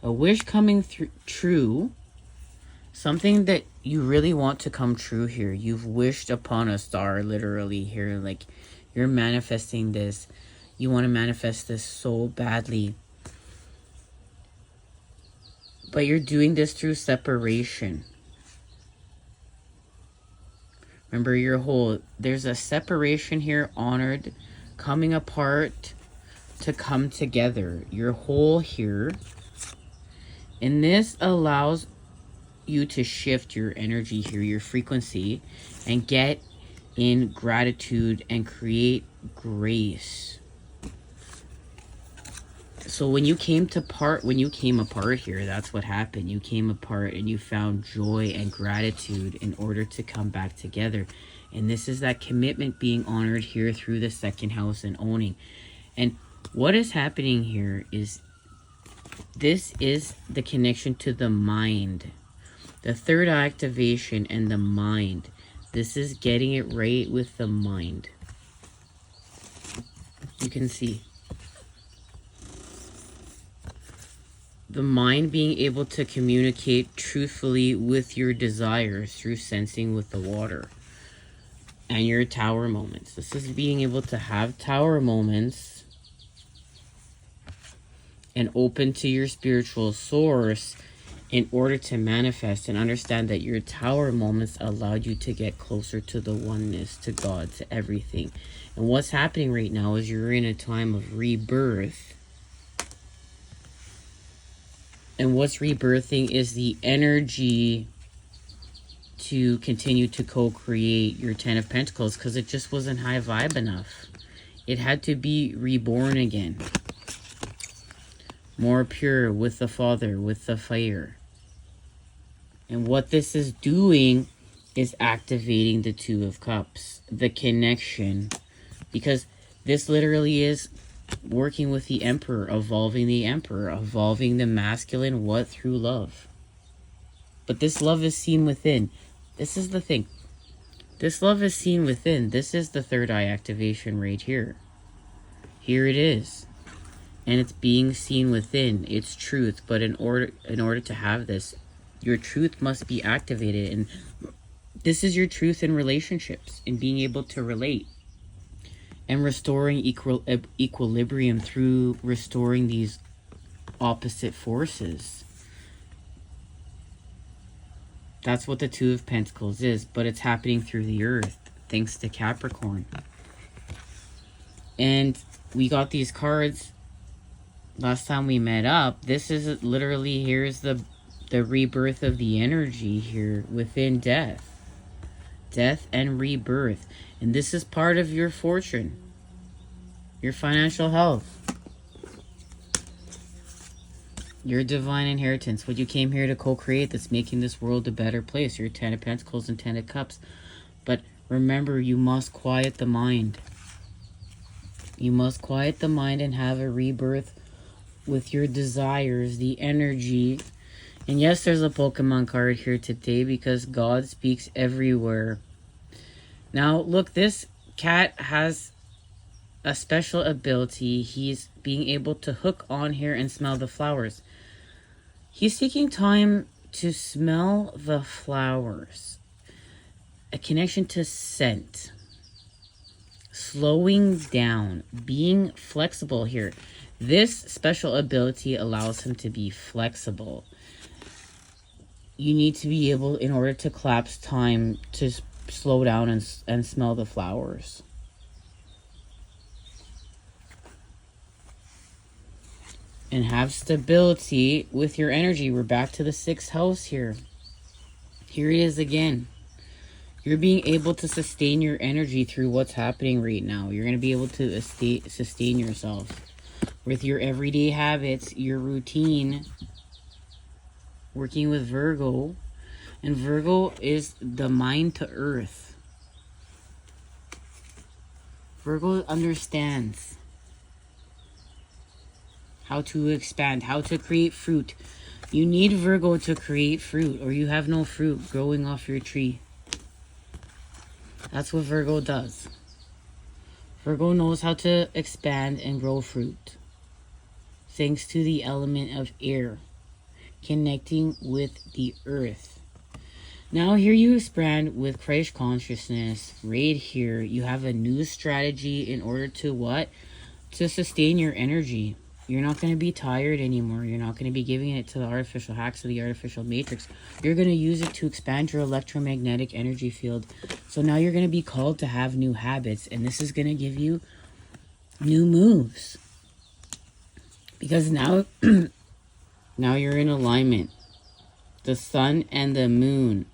A wish coming true. Something that you really want to come true here. You've wished upon a star, literally here. Like, you're manifesting this. You want to manifest this so badly. But you're doing this through separation. Remember your whole, there's a separation here, honored, coming apart to come together. Your whole here. And this allows you to shift your energy here, your frequency, and get in gratitude and create grace. So when you came apart here, that's what happened. You came apart and you found joy and gratitude in order to come back together. And this is that commitment being honored here through the second house and owning. And what is happening here is, this is the connection to the mind. The third activation and the mind. This is getting it right with the mind. You can see. The mind being able to communicate truthfully with your desires through sensing with the water. And your tower moments. This is being able to have tower moments and open to your spiritual source in order to manifest and understand that your tower moments allowed you to get closer to the oneness, to God, to everything. And what's happening right now is you're in a time of rebirth. And what's rebirthing is the energy to continue to co-create your Ten of Pentacles, because it just wasn't high vibe enough. It had to be reborn again. More pure with the Father, with the fire. And what this is doing is activating the Two of Cups, the connection. Because this literally is working with the Emperor, evolving the masculine, what? Through love. But this love is seen within. This is the thing. This love is seen within. This is the third eye activation right here. Here it is. And it's being seen within. It's truth. But in order to have this, your truth must be activated. And this is your truth in relationships, in being able to relate. And restoring equilibrium through restoring these opposite forces. That's what the Two of Pentacles is. But it's happening through the earth. Thanks to Capricorn. And we got these cards last time we met up. This is literally, here's the rebirth of the energy here within death. Death and rebirth. And this is part of your fortune. Your financial health. Your divine inheritance. What you came here to co-create, that's making this world a better place. Your Ten of Pentacles and Ten of Cups. But remember, you must quiet the mind. You must quiet the mind and have a rebirth with your desires, the energy. And yes, there's a Pokemon card here today because God speaks everywhere. Now, look, this cat has a special ability. He's being able to hook on here and smell the flowers. He's taking time to smell the flowers. A connection to scent. Slowing down. Being flexible here. This special ability allows him to be flexible. You need to be able, in order to collapse time, to slow down and smell the flowers. And have stability with your energy. We're back to the 6th house here. Here it is again. You're being able to sustain your energy through what's happening right now. You're going to be able to sustain yourself with your everyday habits, your routine. Working with Virgo. And Virgo is the mind to earth. Virgo understands how to expand, how to create fruit. You need Virgo to create fruit, or you have no fruit growing off your tree. That's what Virgo does. Virgo knows how to expand and grow fruit. Thanks to the element of air. Connecting with the earth. Now here you expand with Christ consciousness. Right here, you have a new strategy in order to what? To sustain your energy. You're not going to be tired anymore. You're not going to be giving it to the artificial hacks of the artificial matrix. You're going to use it to expand your electromagnetic energy field. So now you're going to be called to have new habits. And this is going to give you new moves. Because now, now you're in alignment. The sun and the moon.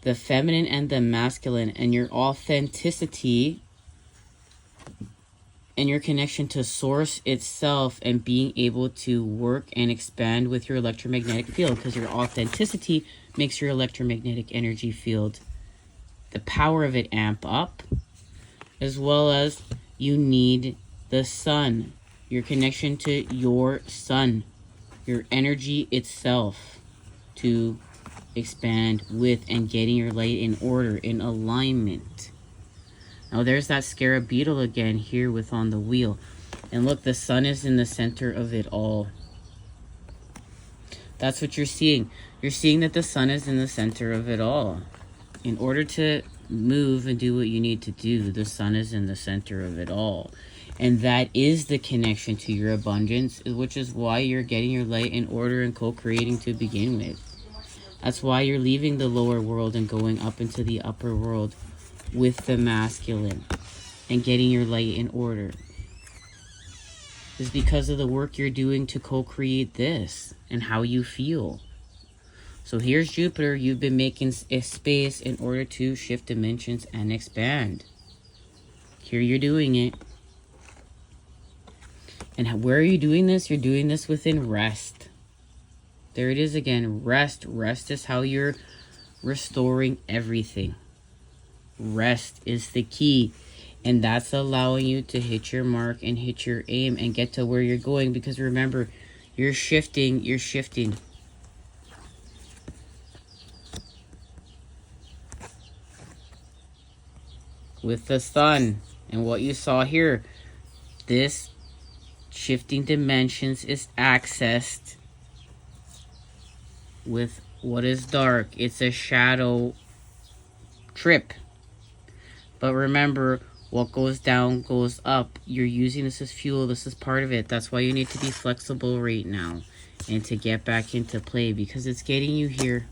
The feminine and the masculine. And your authenticity and your connection to source itself and being able to work and expand with your electromagnetic field, because your authenticity makes your electromagnetic energy field, the power of it, amp up, as well as you need the sun, your connection to your sun, your energy itself to expand with and getting your light in order, in alignment. Now there's that scarab beetle again here with on the wheel. And look, the sun is in the center of it all. That's what you're seeing. You're seeing that the sun is in the center of it all. In order to move and do what you need to do, the sun is in the center of it all. And that is the connection to your abundance, which is why you're getting your light in order and co-creating to begin with. That's why you're leaving the lower world and going up into the upper world with the masculine and getting your light in order. Is because of the work you're doing to co-create this and how you feel. So here's Jupiter. You've been making a space in order to shift dimensions and expand. Here you're doing it. And where are you doing this? You're doing this within rest. There it is again. Rest. Rest is how you're restoring everything. Rest is the key, and that's allowing you to hit your mark and hit your aim and get to where you're going, because remember, you're shifting with the sun. And what you saw here, this shifting dimensions is accessed with what is dark. It's a shadow trip. But remember, what goes down goes up. You're using this as fuel. This is part of it. That's why you need to be flexible right now and to get back into play, because it's getting you here.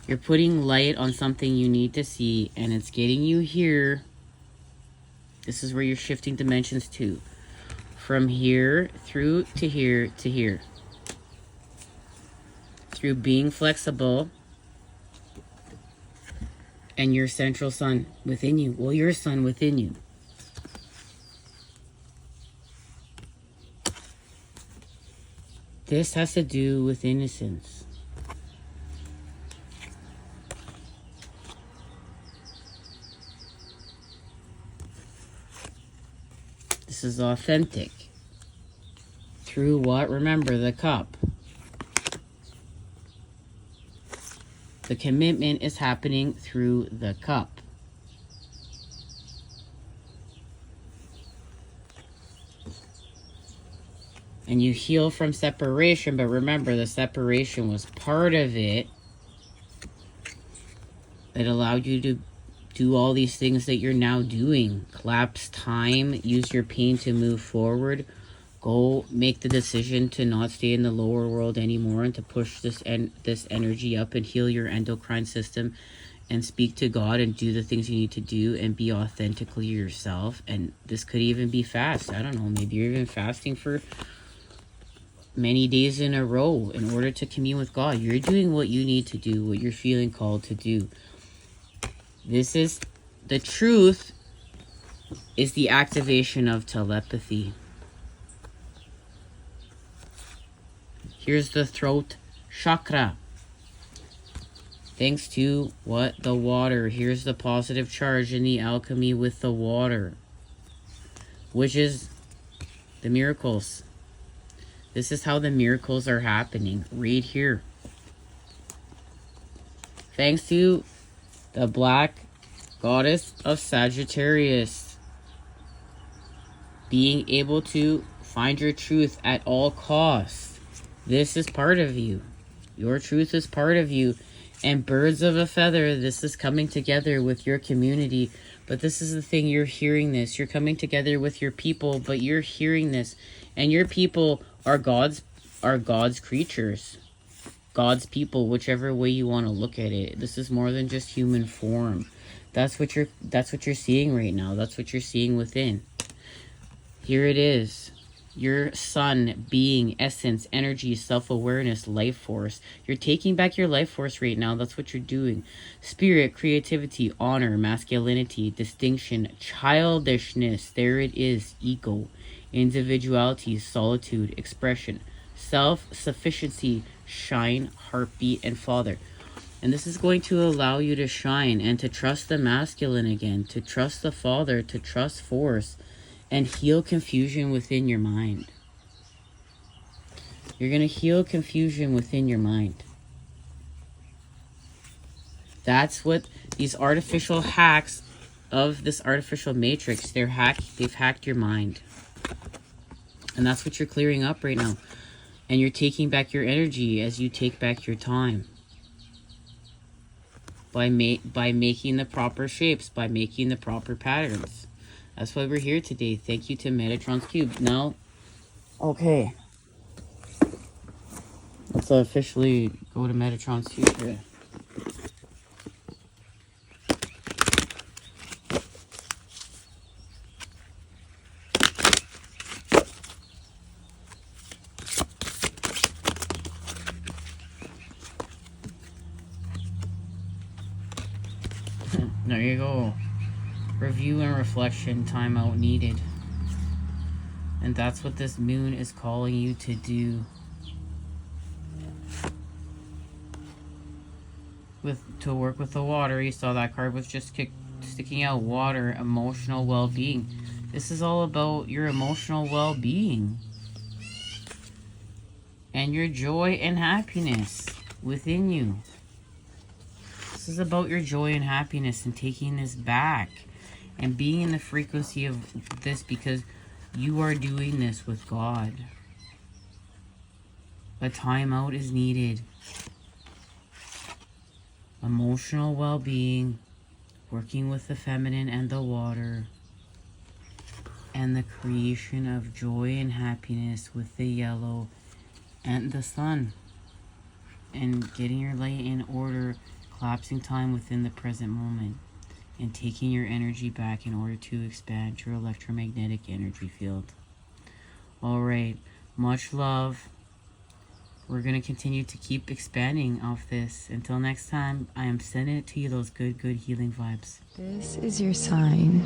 You're putting light on something you need to see, and it's getting you here. This is where you're shifting dimensions to. From here through to here to here. Through being flexible. And your central sun within you. Well, your sun within you. This has to do with innocence. This is authentic. Through what? Remember, the cup. The commitment is happening through the cup. And you heal from separation, but remember, the separation was part of it that allowed you to do all these things that you're now doing. Collapse time, use your pain to move forward. Go make the decision to not stay in the lower world anymore and to push this energy up and heal your endocrine system and speak to God and do the things you need to do and be authentically yourself. And this could even be fast. I don't know, maybe you're even fasting for many days in a row in order to commune with God. You're doing what you need to do, what you're feeling called to do. This is the truth, is the activation of telepathy. Here's the throat chakra. Thanks to what? The water. Here's the positive charge in the alchemy with the water, which is the miracles. This is how the miracles are happening right here. Thanks to the black goddess of Sagittarius. Being able to find your truth at all costs. This is part of you. Your truth is part of you. And birds of a feather, this is coming together with your community, But this is the thing, you're hearing this. You're coming together with your people, but you're hearing this. And your people are God's creatures. God's people, whichever way you want to look at it. This is more than just human form. That's what you're seeing right now. That's what you're seeing within. Here it is. Your sun, being, essence, energy, self-awareness, life force. You're taking back your life force right now. That's what you're doing. Spirit, creativity, honor, masculinity, distinction, childishness. There it is. Ego, individuality, solitude, expression, self-sufficiency, shine, heartbeat, and father. And this is going to allow you to shine and to trust the masculine again, to trust the father, to trust force, and heal confusion within your mind. You're going to heal confusion within your mind. That's what these artificial hacks of this artificial matrix, they've hacked your mind. And that's what you're clearing up right now. And you're taking back your energy as you take back your time. By making the proper shapes, by making the proper patterns. That's why we're here today. Thank you to Metatron's Cube. Now, okay. Let's officially go to Metatron's Cube here. There you go. Review and reflection, timeout needed. And that's what this moon is calling you to do. To work with the water, you saw that card was just sticking out. Water, emotional well-being. This is all about your emotional well-being. And your joy and happiness within you. This is about your joy and happiness and taking this back. And being in the frequency of this because you are doing this with God. A timeout is needed. Emotional well-being, working with the feminine and the water, and the creation of joy and happiness with the yellow and the sun, and getting your light in order, collapsing time within the present moment, and taking your energy back in order to expand your electromagnetic energy field. Alright, much love. We're going to continue to keep expanding off this. Until next time, I am sending it to you, those good healing vibes. This is your sign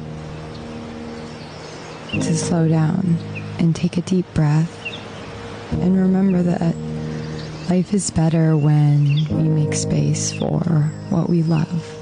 to slow down and take a deep breath. And remember that life is better when we make space for what we love.